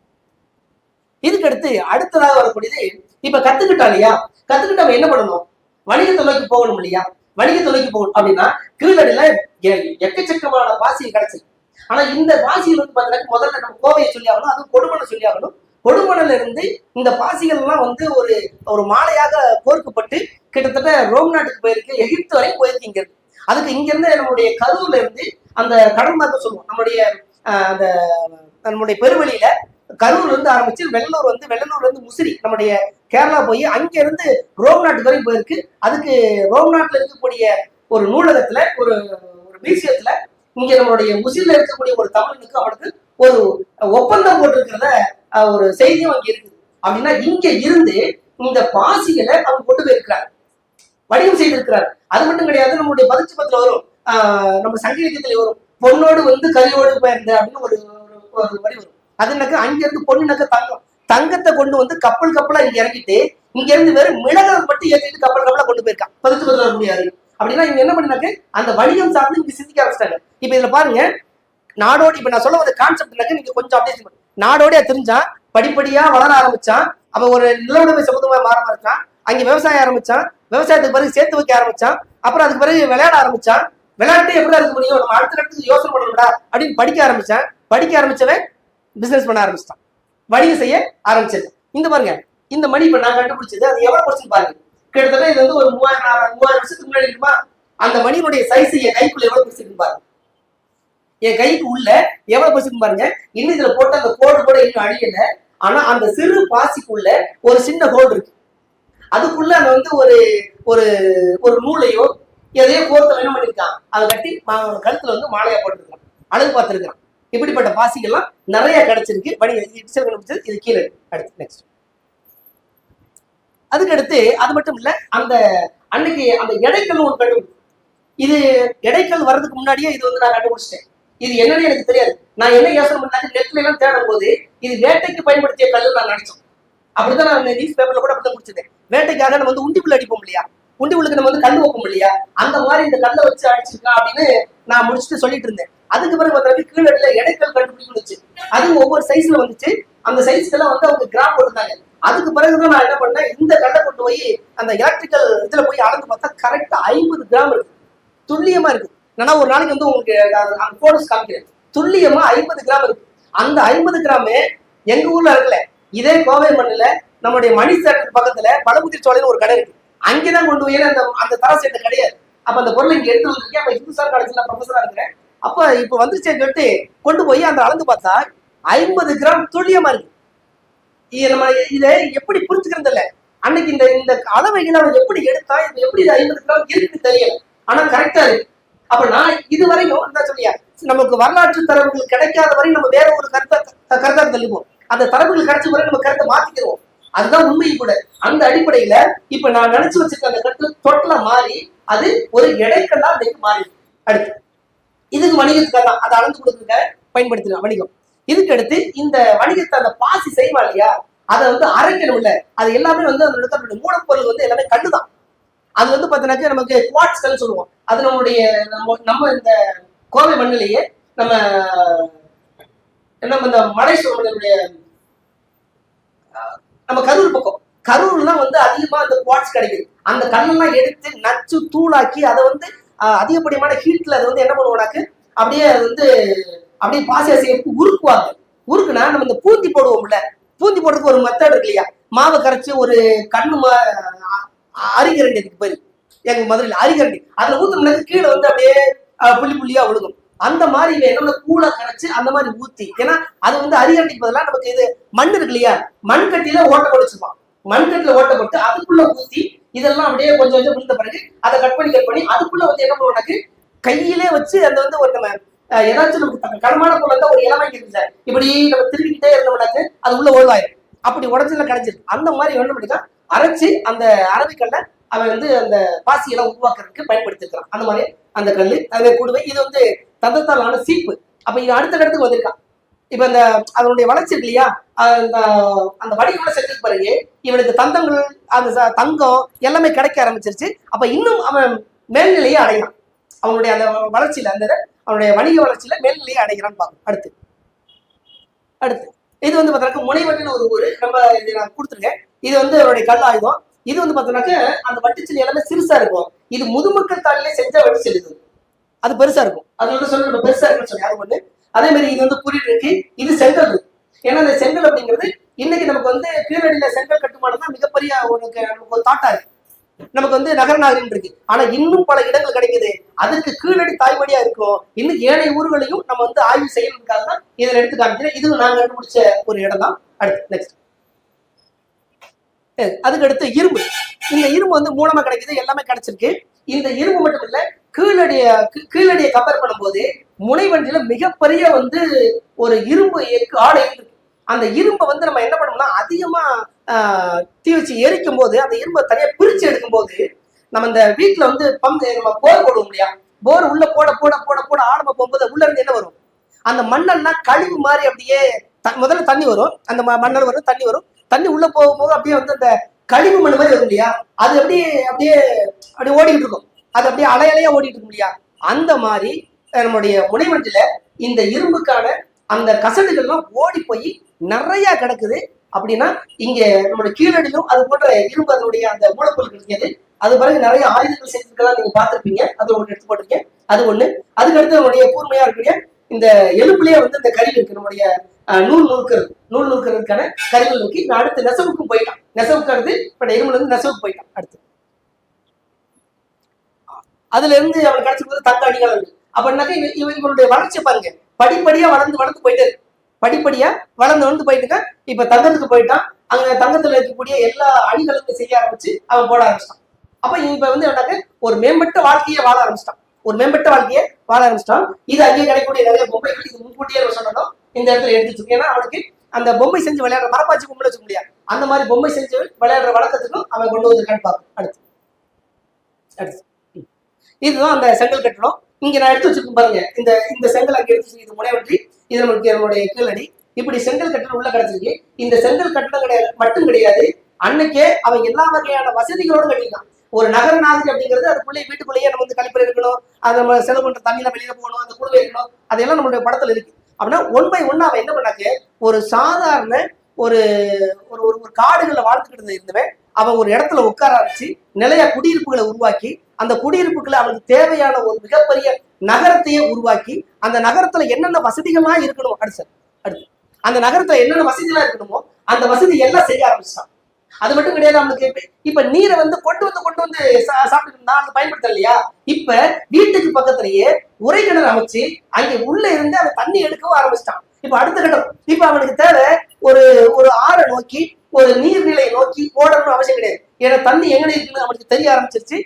இதுக்கு அடுத்து அடுத்ததாக வரக்கூடியது, இப்ப கத்துக்கிட்டான் இல்லையா, கத்துக்கிட்டு அவன் என்ன பண்ணணும், வணிகத்தை நோக்கி போகணும் இல்லையா. வணிகத்தை நோக்கி போகணும் அப்படின்னா கீழடியில எக்கச்சக்கமான பாசியை கிடைச்சு. ஆனா இந்த பாசிகள் வந்து பாத்தீங்கன்னா முதல்ல நம்ம கோவையை சொல்லி ஆகணும், அதுவும் கொடுமணை சொல்லி ஆகணும். கொடுமணில இருந்து இந்த பாசிகள் எல்லாம் வந்து ஒரு மாலையாக கோர்க்கப்பட்டு கிட்டத்தட்ட ரோம் நாட்டுக்கு போயிருக்கு, எகிப்து வரைக்கும் போயிருக்கு. இங்க இருக்கு அதுக்கு இங்க இருந்து நம்மளுடைய கரூர்ல இருந்து அந்த கடல் மார்க்கம் சொல்லுவோம், நம்மளுடைய பெருவெளியில கரூர்ல இருந்து ஆரம்பிச்சு வெள்ளலூர் வந்து முசிறி நம்முடைய கேரளா போய் அங்க இருந்து ரோம் நாட்டுக்கு வரைக்கும் போயிருக்கு. அதுக்கு ரோம் நாட்டுல இருக்கக்கூடிய ஒரு நூலகத்துல ஒரு மியூசியத்துல இங்க நம்மளுடைய முசிறில இருக்கக்கூடிய ஒரு தமிழனுக்கு அவனுக்கு ஒரு ஒப்பந்தம் போட்டிருக்கிறத ஒரு செய்தியும் அங்க இருக்குது. அப்படின்னா இங்க இருந்து இந்த பாசிகளை அவன் கொண்டு போயிருக்கிறார், வடிவம் செய்திருக்கிறார். அது மட்டும் கிடையாது, நம்மளுடைய பதிச்சுப்பத்துல வரும், நம்ம சங்க இலக்கியத்துல வரும், பொண்ணோடு வந்து கரியோடு போயிருந்த அப்படின்னு ஒரு வடி வரும். அதுனாக்க அங்க இருந்து பொண்ணுனாக்க தங்கத்தை கொண்டு வந்து கப்பலா இங்க இறங்கிட்டு இங்க இருந்து வெறும் மிளகை மட்டும் ஏற்றிட்டு கப்பலா கொண்டு போயிருக்கான். பதிச்சுப்பத்துல வர முடியாது. அப்படின்னா இவங்க என்ன பண்ணினாக்க அந்த வணிகம் சார்ந்து இங்க சிந்திக்க ஆரம்பிச்சிட்டாங்க. இப்ப இதுல பாருங்க, நாடோடி, இப்ப நான் சொல்ல ஒரு கான்செப்ட்னாக்க நீங்க கொஞ்சம் அப்படியே நாடோடியா தெரிஞ்சான், படிப்படியா வளர ஆரம்பிச்சான், அவன் ஒரு நிலவுடைமை சமூகமா மாற ஆரம்பிச்சான், அங்க விவசாயம் ஆரம்பிச்சான், விவசாயத்துக்கு பிறகு சேர்த்து வைக்க ஆரம்பிச்சான், அப்புறம் அதுக்கு பிறகு விளையாட ஆரம்பிச்சான். விளையாட்டு எப்படி இருக்க முடியும், நம்ம அடுத்த இடத்துக்கு யோசனை பண்ணணும்டா அப்படின்னு படிக்க ஆரம்பிச்சவன் பிசினஸ் பண்ண ஆரம்பிச்சிட்டான், வணிகம் செய்ய ஆரம்பிச்சது. இந்த பாருங்க, இந்த மணி இப்ப நான் கண்டுபிடிச்சது அது எவ்வளவு பர்சன்ட் பாருங்க, கிட்டத்தட்ட இது வந்து ஒரு 3000 வருஷத்துக்கு முன்னாடி இருக்குமா. அந்த மணியினுடைய சைஸ் என் கைக்குள்ள எவ்வளவு பெருசு பாருங்க, என் கைக்கு உள்ள எவ்வளவு பெருசு பாருங்க. இன்னும் இதுல போட்ட அந்த கோடு கூட இன்னும் அழியல. ஆனா அந்த சிறு பாசிக்குள்ள ஒரு சின்ன ஹோல் இருக்கு. அதுக்குள்ள அந்த வந்து ஒரு நூலையோ எதையோ கோர்த்த என்ன பண்ணிருக்கான், அதை கட்டி கழுத்துல வந்து மாலையா போட்டிருக்கான், அழகு பார்த்திருக்கான். இப்படிப்பட்ட பாசிகள்லாம் நிறைய கிடைச்சிருக்கு. இது கீழே. அடுத்து நெக்ஸ்ட். அதுக்கு அடுத்து அது மட்டும் இல்ல, அந்த அன்னைக்கு அந்த எடைக்கல் ஒரு கண்டுபிடிச்சு, இது எடைக்கல் வர்றதுக்கு முன்னாடியே இது வந்து நான் கண்டுபிடிச்சிட்டேன். இது என்னன்னு எனக்கு தெரியாது. நான் என்ன யோசனை பண்ணாங்க, நெட்ல எல்லாம் தேடும் போது இது வேட்டைக்கு பயன்படுத்திய கல்லு நான் நினைச்சோம். அப்படிதான் நான் நியூஸ் பேப்பர்ல கூட அப்படிதான் முடிச்சேன். வேட்டைக்காக நம்ம வந்து உண்டிக்குள்ள அடிப்போம் இல்லையா, உண்டிக்குள்ளுக்கு நம்ம வந்து கல் வைப்போம் இல்லையா, அந்த மாதிரி இந்த கல்லை வச்சு அடிச்சிருக்கான் அப்படின்னு நான் முடிச்சுட்டு சொல்லிட்டு இருந்தேன். அதுக்கு பிறகு பார்த்தா கீழடியில எடைக்கல் கண்டுபிடிச்சு, அது ஒவ்வொரு சைஸ்ல வந்துச்சு. அந்த சைஸ்க்கெல்லாம் வந்து அவங்க கிராம் போட்டுருந்தாங்க. அதுக்கு பிறகுதான் நான் என்ன பண்ணேன், இந்த கல்லை கொண்டு போய் அந்த எலக்ட்ரிக்கல் இதுல போய் அளந்து பார்த்தா கரெக்டா 50 கிராம் இருக்கு, துல்லியமா இருக்கு. நான் ஒரு நாளைக்கு வந்து உங்களுக்கு போட்டோஸ் காமிக்கிறேன். துல்லியமா 50 கிராம் இருக்கு. அந்த 50 கிராமு எங்க ஊர்ல இருக்கல, இதே கோவை மண்ணுல நம்முடைய மணி தேட்டருக்கு பக்கத்துல பழமுதிர் சோலைன்னு ஒரு கடை இருக்கு, அங்கேதான் கொண்டு போய் அந்த தர சேர்ந்த கிடையாது. அப்ப அந்த பொருளை இங்க எடுத்து வந்திருக்கேன். அப்ப இந்துஸ்தான் காலேஜ்ல ப்ரொஃபஸரா இருக்கிறேன். அப்ப இப்ப வந்துச்சேன்னு சொல்லிட்டு கொண்டு போய் அந்த அளந்து பார்த்தா 50 கிராம் துல்லியமா இருக்கு. நம்ம இதை எப்படி புரிஞ்சுக்கிறது இல்ல. அன்னைக்கு இந்த அளவைகளை அவன் எப்படி எடுத்தா, இது எப்படி 50 கிராம் இருக்குன்னு தெரியல, ஆனா கரெக்டா இருக்கு. அப்ப நான் இதுவரையும் என்ன சொல்லியா, நமக்கு வரலாற்று தரவுகள் கிடைக்காத வரை நம்ம வேற ஒரு கருத்தா தள்ளிப்போம். அந்த தரவுகள் கிடைச்ச வரை நம்ம கருத்தை மாத்திக்கிறோம். அதுதான் உண்மை கூட. அந்த அடிப்படையில இப்ப நான் நினைச்சு வச்சிருக்க அந்த கருத்து தொட்டல மாறி அது ஒரு எடைக்கல்லா இன்னைக்கு மாறி. அடுத்து இதுக்கு வணிகத்துக்காக தான் அதை அளந்து கொடுக்கறதுக்காக பயன்படுத்தின வணிகம். இதுக்கு அடுத்து இந்த வணிகத்தை அந்த பாசி செய்வா இல்லையா, அதை வந்து அரைக்கணும் இல்ல, அது எல்லாமே வந்து அதனுடைய மூலப்பொருள் வந்து எல்லாமே கல்லுதான். அது வந்து பாத்தீங்கன்னாக்க நமக்கு குவாட்ஸ் கல் சொல்லுவோம். அது நம்மளுடைய நம்ம இந்த கோவை மண்ணிலேயே நம்ம இந்த மலை சொல்லுடைய நம்ம கரூர் பக்கம், கரூர்லாம் வந்து அதிகமா அந்த குவாட்ஸ் கிடைக்குது. அந்த கல்லெல்லாம் எடுத்து நச்சு தூளாக்கி அதை வந்து அதிகப்படியான ஹீட்ல அது வந்து என்ன பண்ணுவோம்னாக்கு அப்படியே அது வந்து அப்படியே பாசியாசி எடுத்து உருக்குவாங்க. உருக்குனா நம்ம இந்த பூந்தி போடுவோம்ல, பூந்தி போடுறதுக்கு ஒரு மெத்தட் இருக்கு இல்லையா, மாவை கரைச்சி ஒரு கண்ணு அரிகரண்டி அதுக்கு பேரு, எங்க மதுரையில் அரிகரண்டி, அதுல ஊத்துனது கீழே வந்து அப்படியே புள்ளி புள்ளியா விழுகும். அந்த மாதிரி என்னோட கூழ கரைச்சு அந்த மாதிரி ஊத்தி, ஏன்னா அது வந்து அரிகரண்டிக்கு பதிலாக நமக்கு இது மண் இருக்கு இல்லையா, மண்கட்டியில ஓட்ட போட்டுச்சுப்பான், மண்கட்டில ஓட்ட போட்டு அதுக்குள்ள ஊத்தி இதெல்லாம் அப்படியே கொஞ்சம் கொஞ்சம் விழுந்த பிறகு அதை கட் பண்ணி அதுக்குள்ள வந்து என்ன பண்ணுவோம்னாக்கு கையிலே வச்சு அந்த வந்து ஒரு நம்ம ஏதாச்சும் நமக்கு கடமான போல ஒரு இளமை இருக்கு சார், இப்படி நம்ம திரும்பிக்கிட்டே இருந்தோம்னாக்கு அது உள்ள ஓய்வாயிரும். அப்படி உடச்சுல கிடைச்சிருக்கு. அந்த மாதிரி வேணும் அப்படிதான் அரைச்சு அந்த அரபிக்கல்ல அவன் வந்து அந்த பாசியெல்லாம் உருவாக்குறதுக்கு பயன்படுத்திருக்கான். அந்த மாதிரி அந்த கல் அதை கூடுவே இது வந்து தந்தத்தால் ஆன சீப்பு. அப்ப இது அடுத்த இடத்துக்கு வந்திருக்கான். இப்ப இந்த அதனுடைய வளர்ச்சி இருக்கு இல்லையா, அந்த அந்த வடிவங்களை செஞ்சதுக்கு பிறகு இவனுக்கு தந்தங்கள் அந்த தங்கம் எல்லாமே கிடைக்க ஆரம்பிச்சிருச்சு. அப்ப இன்னும் அவன் மேல்நிலையை அடையலாம். அவனுடைய அந்த வளர்ச்சியில அந்த அவனுடைய வணிக வளர்ச்சியில மேல்நிலையை அடைகிறான்னு பார்க்கணும். அடுத்து இது வந்து பார்த்தீங்கன்னா முனைவட்டின்னு ஒரு ஊர் நம்ம இது நான் கொடுத்துருக்கேன். இது வந்து அவருடைய கல் ஆயுதம். இது வந்து பார்த்தீங்கன்னாக்க அந்த வட்டிச்சல் எல்லாமே சிறுசா இருக்கும். இது முதுமக்கள் தாளிலே செஞ்ச வட்டிச்சல், இது அது பெருசா இருக்கும். அது வந்து சொல்ல பெருசா இருக்குன்னு சொல்லி அது ஒண்ணு. அதே மாதிரி இது வந்து புரியுது இருக்கு. இது செங்கல் இருக்கு. ஏன்னா இந்த செங்கல் அப்படிங்கிறது இன்னைக்கு நமக்கு வந்து கீழடியில செங்கல் கட்டுமானம் தான் மிகப்பெரிய நமக்கு ஒரு தாட்டா இருக்கு. நமக்கு வந்து நகர நாகரிகம் இருக்கு. ஆனா இன்னும் பல இடங்கள் கிடைக்குது. அதுக்கு கீழடி தாய்மொழியா இருக்கும். இன்னும் ஏனைய ஊர்களையும் நம்ம வந்து ஆய்வு செய்யறதுக்காக தான் இதில் எடுத்து காமிக்கிறேன். இதுவும் நாங்க கண்டுபிடிச்ச ஒரு இடம் தான். அடுத்து நெக்ஸ்ட் அதுக்கு அடுத்து இரும்பு. இந்த இரும்பு வந்து மூலமா கிடைக்குது, எல்லாமே கிடைச்சிருக்கு. இந்த இரும்பு மட்டும் இல்ல, கீழடியை கம்பேர் பண்ணும்போது முனைவண்டியில மிகப்பெரிய வந்து ஒரு இரும்பு ஆடை இருக்கு. அந்த இரும்பை வந்து நம்ம என்ன பண்ணோம்னா அதிகமா தீ வச்சு எரிக்கும் போது அந்த இரும்பை தனியா பிரிச்சு எடுக்கும் போது நம்ம இந்த வீட்டுல வந்து நம்ம போர் போடுவோம் இல்லையா, போர் உள்ள போட போட போட போட ஆரம்ப போகும்போது உள்ள இருந்து என்ன வரும், அந்த மண்ணெல்லாம் கழிவு மாதிரி அப்படியே முதல்ல தண்ணி வரும், அந்த மண்ணல் வரும், தண்ணி வரும், தண்ணி உள்ள போகும்போது அப்படியே வந்து அந்த கழிவு மண் மாதிரி வரும் இல்லையா, அது அப்படியே அப்படியே அப்படியே ஓடிக்கிட்டு இருக்கும். அது அப்படியே அலையலையா ஓடிட்டு இருக்கும் இல்லையா. அந்த மாதிரி நம்முடைய முனைவண்டில இந்த இரும்புக்கான அந்த கசடுகள்லாம் ஓடி போய் நிறைய கிடக்குது. அப்படின்னா இங்க நம்மளுடைய கீழடியிலும் அது போன்ற இரும்பு அதனுடைய அந்த மூலப்பொருள் இருக்கிறது. அது பிறகு நிறைய ஆயுதங்கள் செஞ்சிருக்கலாம், நீங்க பார்த்திருப்பீங்க. அது ஒண்ணு எடுத்து போட்டிருக்கேன், அது ஒண்ணு. அதுக்கு அடுத்து நம்முடைய கூர்மையா இருக்கக்கூடிய இந்த எலும்புலயே வந்து இந்த கருவி இருக்கு, நம்முடைய நூல் நூற்கிறதுக்கான கருவிகள் இருக்கு. நான் அடுத்து நெசவுக்கும் போயிட்டான். நெசவுக்கு அடுத்து இப்ப இரும்புல இருந்து நெசவுக்கு போயிட்டான். அடுத்து அதுல இருந்து அவன் கிடைச்சிருக்கிறது தங்க அடிகள் இருக்கு. அப்படின்னாக்க இவனுடைய வளர்ச்சி பாருங்க, படிப்படியா வளர்ந்து போயிட்டு இருக்கு. படிப்படியா வளர்ந்து போயிட்டு இருக்க. இப்ப தங்கத்துக்கு போயிட்டான். அங்க தங்கத்துல இருக்கக்கூடிய எல்லா அடிகளுக்கும் செய்ய ஆரம்பிச்சு அவன் போட ஆரம்பிச்சிட்டான். அப்ப இப்ப வந்து என்னன்னாக்க ஒரு மேம்பட்ட வாழ்க்கையை வாழ ஆரம்பிச்சிட்டான். இது அங்கேயே கிடைக்கக்கூடிய நிறைய பொம்மைகள். இது முன்கூட்டியே சொன்னோம் இந்த இடத்துல எடுத்துச்சு. ஏன்னா அவனுக்கு அந்த பொம்மை செஞ்சு விளையாடுற மரப்பாச்சி பொம்மை வச்சுக்க முடியாது. அந்த மாதிரி பொம்மை செஞ்சு விளையாடுற வழக்கத்துக்கும் அவன் கொண்டு வந்து பார்ப்போம். அடுத்து இதுதான் அந்த செங்கல் கட்டணம். இங்க நான் எடுத்து வச்சிருக்கேன் பாருங்க. இந்த செங்கல் அங்கே எடுத்து இது முனைவற்றி, இது நமக்கு என்னுடைய கீழடி. இப்படி செங்கல் கட்டணம் உள்ள கிடைச்சிருக்கு. இந்த செங்கல் கட்டணம் மட்டும் கிடையாது, அன்னைக்கே அவன் எல்லா வகையான வசதிகளோடு கட்டிருக்கான். ஒரு நகர நாகரி அப்படிங்கிறது அதுக்குள்ளே வீட்டுக்குள்ளேயே நம்ம வந்து கழிப்பறை இருக்கணும், அது நம்ம செலவு பண்ற தண்ணியில வெளியில போகணும், அந்த குழுவை இருக்கணும், அதெல்லாம் நம்மளுடைய படத்துல இருக்கு. அப்படின்னா ஒன் பை ஒன் அவன் என்ன பண்ணாக்க ஒரு சாதாரண ஒரு ஒரு காடுகள்ல வாழ்ந்துகிட்டு இருந்தவன் அவன் ஒரு இடத்துல உட்கார ஆரம்பிச்சு நிலைய குடியிருப்புகளை உருவாக்கி, அந்த குடியிருப்புகளை அவனுக்கு தேவையான ஒரு மிகப்பெரிய நகரத்தையே உருவாக்கி, அந்த நகரத்துல என்னென்ன வசதிகள்லாம் இருக்கணுமோ அடுத்து அந்த நகரத்துல என்னென்ன வசதிலாம் இருக்கணுமோ அந்த வசதி எல்லாம் செய்ய ஆரம்பிச்சான். அது மட்டும் கிடையாது, அவனுக்கு இப்ப நீரை வந்து கொண்டு வந்து சாப்பிட்டு நான் பயன்படுத்த இல்லையா. இப்ப வீட்டுக்கு பக்கத்திலேயே உரை கிணறு அமைச்சு அங்கே உள்ள இருந்து அவன் தண்ணி எடுக்கவும் ஆரம்பிச்சிட்டான். இப்ப அடுத்த கட்டம், இப்ப அவனுக்கு தேவை ஒரு ஆறை நோக்கி ஒரு நீர்நிலையை நோக்கி ஓடணும்னு அவசியம் கிடையாது. ஏன்னா தண்ணி எங்க இருக்குன்னு அவனுக்கு தெரிய ஆரம்பிச்சிருச்சு.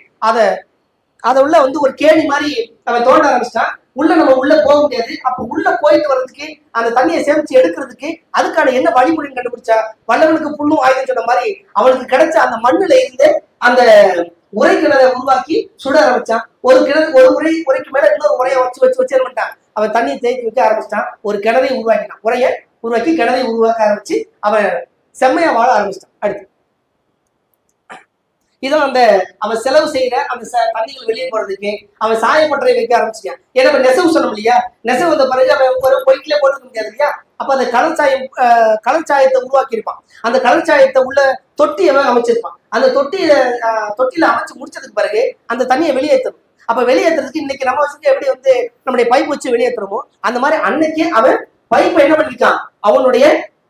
அதை உள்ள வந்து ஒரு கேணி மாதிரி அவன் தோண்ட ஆரம்பிச்சிட்டான். உள்ள நம்ம உள்ள போக முடியாது. அப்ப உள்ள போயிட்டு வர்றதுக்கு அந்த தண்ணியை சேமிச்சு எடுக்கிறதுக்கு அதுக்கான என்ன வழிமுறைன்னு கண்டுபிடிச்சா, வல்லவனுக்கு புல்லும் ஆயுதம் சொன்ன மாதிரி அவனுக்கு கிடைச்ச அந்த மண்ணுல இருந்து அந்த உரை கிணறை உருவாக்கி சுட ஆரம்பிச்சான். ஒரு உரைக்கு மேல இன்னொரு உரையை வச்சு பண்ணிட்டான். அவன் தண்ணியை தேக்கி வைக்க ஆரம்பிச்சிட்டான். ஒரு கிணறை உருவாக்கினான். உரையை உருவாக்கி கிணறை உருவாக்க ஆரம்பிச்சு அவன் செம்மையா வாழ ஆரம்பிச்சிட்டான். அடுத்து இதான் அந்த அவன் செலவு செய்யற அந்த தண்ணிகள் வெளியே போறதுக்கு அவன் சாயப்பட்டறை வைக்க ஆரம்பிச்சிட்டான். ஏன்னா இப்ப நெசவு சொன்னோம் இல்லையா, நெசவு வந்த பிறகு அவன் ஒரு பொய்க்கிலே போட்டுக்க முடியாது இல்லையா. அப்ப அந்த கலர்ச்சாயத்தை உருவாக்கி இருப்பான். அந்த கலர்ச்சாயத்தை உள்ள தொட்டி அவன் அமைச்சிருப்பான். அந்த தொட்டியில அமைச்சு முடிச்சதுக்கு பிறகு அந்த தண்ணியை வெளியேற்றணும். அப்ப வெளியேற்றுறதுக்கு இன்னைக்கு நம்ம வச்சுட்டு எப்படி வந்து நம்முடைய பைப் வச்சு வெளியேற்றுறோமோ அந்த மாதிரி அன்னைக்கு அவன் பைப்பை என்ன பண்ணிருக்கான், அவனுடைய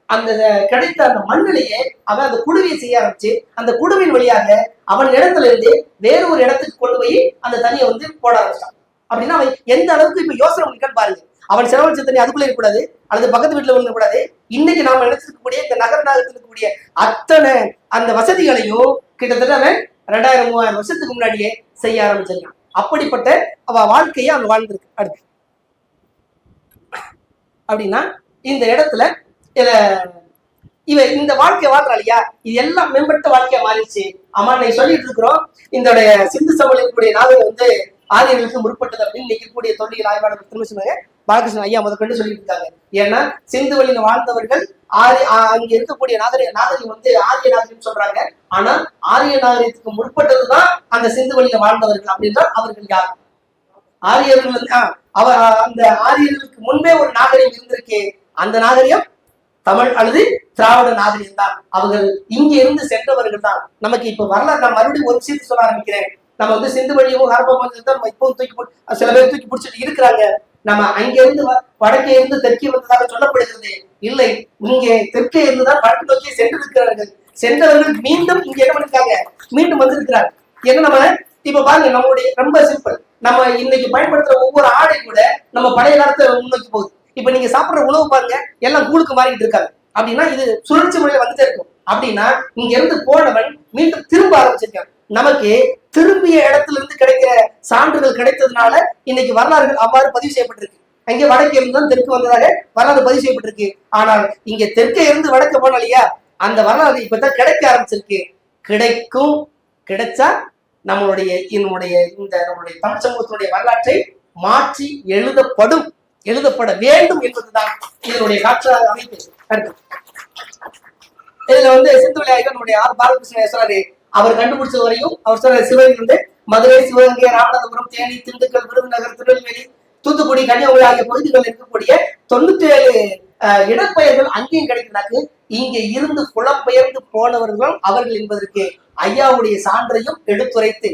அந்த கிடைத்த அந்த மண்ணிலேயே அவன் அந்த குடுவையை செய்ய ஆரம்பிச்சு அந்த குடுவின் வழியாக அவன் இடத்துல இருந்து வேற ஒரு இடத்துக்கு கொண்டு போய் அந்த தண்ணியை வந்து போட ஆரம்பிச்சான். அப்படின்னா அவன் எந்த அளவுக்கு இப்ப யோசனை பண்ணிருக்கான்னு பாருங்க. அவன் செலவழிச்ச தண்ணி அதுக்குள்ள இருக்கக்கூடாது, அல்லது பக்கத்து வீட்டுல இருக்கக்கூடாது. இன்னைக்கு நாம நினைச்சிருக்கக்கூடிய இந்த நகரத்தில் இருக்கக்கூடிய அத்தனை அந்த வசதிகளையும் கிட்டத்தட்ட அவன் 2000-3000 வருஷத்துக்கு முன்னாடியே செய்ய ஆரம்பிச்சிருக்கான். அப்படிப்பட்ட அவ வாழ்க்கையை அவன் வாழ்ந்திருக்கு. அடுத்து அப்படின்னா இந்த இடத்துல இவன் இந்த வாழ்க்கையை வாழ்றா இல்லையா, இது எல்லாம் மேம்பட்ட வாழ்க்கையா மாறிடுச்சு. அம்மா நீ சொல்லிட்டு இருக்கிறோம் இந்த சிந்து சமவெளியினுடைய நாகரிகம் வந்து ஆரியர்களுக்கு முற்பட்டது அப்படின்னு இன்னைக்கு இருக்கக்கூடிய தொல்லியல் ஆய்வாளர்கள் திரும்ப சொன்னாங்க. பாலகிருஷ்ணன் ஐயா முதற்கொண்டு சொல்லிட்டு இருக்காங்க. ஏன்னா சிந்து வழியில வாழ்ந்தவர்கள் அங்க இருக்கக்கூடிய நாகரிகம் வந்து ஆரிய நாகரிகம் சொல்றாங்க. ஆனா ஆரிய நாகரிகத்துக்கு முற்பட்டதுதான் அந்த சிந்து வழியில வாழ்ந்தவர்கள் அப்படின்றால் அவர்கள் யார்? ஆரியர்கள் வந்து அந்த ஆரியர்களுக்கு முன்பே ஒரு நாகரிகம் இருந்திருக்கு. அந்த நாகரிகம் தமிழ் அல்லது திராவிட நாகரிகம் தான். அவர்கள் இங்க இருந்து சென்றவர்கள் தான். நமக்கு இப்ப வரலாறு நான் மறுபடியும் ஒரு விஷயத்தை சொல்ல ஆரம்பிக்கிறேன். நம்ம வந்து சிந்து வழியும் ஹரப்பா நம்ம இப்போ சில பேர் தூக்கி பிடிச்சிட்டு இருக்கிறாங்க. நம்ம அங்க இருந்து வடக்கே இருந்து தெற்கே வந்ததாக சொல்லப்படுகிறது. இல்லை, இங்கே தெற்கே இருந்துதான் வடக்கு நோக்கி சென்றிருக்கிறார்கள். சென்றவர்கள் மீண்டும் இங்க என்ன பண்ணிருக்காங்க, மீண்டும் வந்திருக்கிறார்கள். ஏன்னா நம்ம இப்ப பாருங்க, நம்மளுடைய ரொம்ப சிம்பிள். நம்ம இன்னைக்கு பயன்படுத்துற ஒவ்வொரு ஆடை கூட நம்ம பழைய காலத்தை முன்னோக்கி போகுது. இப்ப நீங்க சாப்பிடுற உணவு பாருங்க, எல்லாம் கூழுக்கு மாறிட்டு இருக்காங்க. அப்படின்னா இது சுழற்சி முறையில வந்துட்டே இருக்கும். அப்படின்னா இங்க இருந்து போனவன் மீண்டும் திரும்ப ஆரம்பிச்சிருக்கான். நமக்கு திரும்பிய இடத்துல இருந்து கிடைக்கிற சான்றுகள் கிடைத்ததுனால இன்னைக்கு வரலாறுகள் அவ்வாறு பதிவு செய்யப்பட்டிருக்கு. அங்கே வடக்கே இருந்து தான் தெற்கு வந்ததாக வரலாறு பதிவு செய்யப்பட்டிருக்கு. ஆனால் இங்க தெற்கே இருந்து வடக்கு போனோம் இல்லையா, அந்த வரலாறு இப்பதான் கிடைக்க ஆரம்பிச்சிருக்கு. கிடைச்சா நம்மளுடைய நம்முடைய தமிழ் சமூகத்தினுடைய வரலாற்றை மாற்றி எழுதப்பட வேண்டும் என்பதுதான் இதனுடைய காற்றாக அமைப்பு. இதுல வந்து சிந்து விளையாட்டு நம்முடைய பாலகிருஷ்ணன் சொல்றாரு, அவர் கண்டுபிடிச்சது வரையும் அவர் சொல்ற சிவகங்கை வந்து மதுரை, சிவகங்கை, ராமநாதபுரம், தேனி, திண்டுக்கல், விருதுநகர், திருநெல்வேலி, தூத்துக்குடி, கன்னியாகுமரி ஆகிய பகுதிகளில் இருக்கக்கூடிய 97 இடப்பெயர்கள் அங்கேயும் கிடைக்கிறாக்கு. இங்க இருந்து புலம்பெயர்ந்து போனவர்களும் அவர்கள் என்பதற்கு ஐயாவுடைய சான்றையும் எடுத்துரைத்து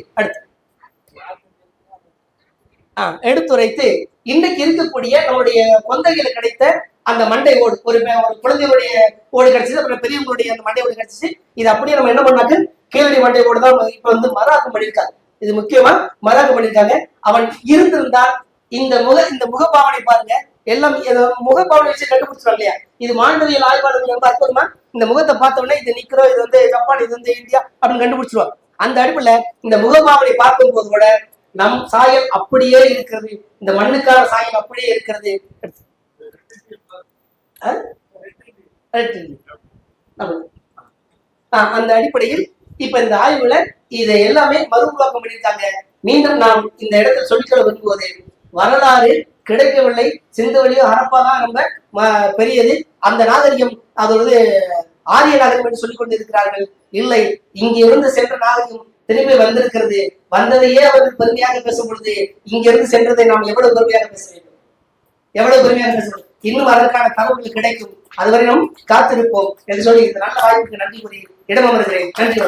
இன்றைக்கு இருக்கக்கூடிய நம்முடைய கொந்தைகளை கிடைத்த அந்த மண்டை ஓடு, ஒரு குழந்தைகளுடைய ஓடு கிடைச்சது, அப்புறம் பெரியவங்களுடைய அந்த மண்டை ஓடு கிடைச்சிச்சு. இது அப்படியே நம்ம என்ன பண்ணாக்கு கீழடி மண்டை ஓடு தான் இப்ப வந்து மராக்கம் பண்ணியிருக்காங்க. இது முக்கியமா மராக்கம் பண்ணியிருக்காங்க. அவன் இருந்திருந்தால் இந்த முகப்பாவனை பாருங்க, எல்லாம் முகப்பாவனை வச்சு கண்டுபிடிச்சிடும் இல்லையா. இது மாண்டவியல் ஆய்வாளர்கள் ரொம்ப அற்புதமா இந்த முகத்தை பார்த்த உடனே இது நிக்கிறோம், இது வந்து ஜப்பான், இது வந்து இந்தியா அப்படின்னு கண்டுபிடிச்சிருவாங்க. அந்த அடிப்புல இந்த முகப்பாவனை பார்க்கும் போது கூட நம் சாயல் அப்படியே இருக்கிறது, இந்த மண்ணுக்கான சாயல் அப்படியே இருக்கிறது. அந்த அடிப்படையில் இப்ப இந்த ஆய்வுல இதை எல்லாமே மறு உருவாக்கம் பண்ணியிருக்காங்க. மீண்டும் நாம் இந்த இடத்துல சொல்லிக்கொள்ள விரும்புவது, வரலாறு கிடைக்கவில்லை, சிந்துவெளியோ ஹரப்பா தான் ரொம்ப பெரியது, அந்த நாகரிகம் அதோடு ஆரிய நாகரிகம் என்று சொல்லிக் கொண்டிருக்கிறார்கள். இல்லை, இங்க இருந்து சென்ற நாகரிகம் திரும்பி வந்திருக்கிறது. வந்ததையே அவர்கள் பெருமையாக பேசும் பொழுது இங்கிருந்து சென்றதை நாம் எவ்வளவு பெருமையாக பேச வேண்டும், எவ்வளவு பெருமையாக பேச வேண்டும். இன்னும் அதற்கான தகவல்கள் கிடைக்கும், அதுவரை நாம் காத்திருப்போம் என்று சொல்லி இந்த நல்ல வாய்ப்புக்கு நன்றி கூறி இடமர்கிறேன். நன்றி.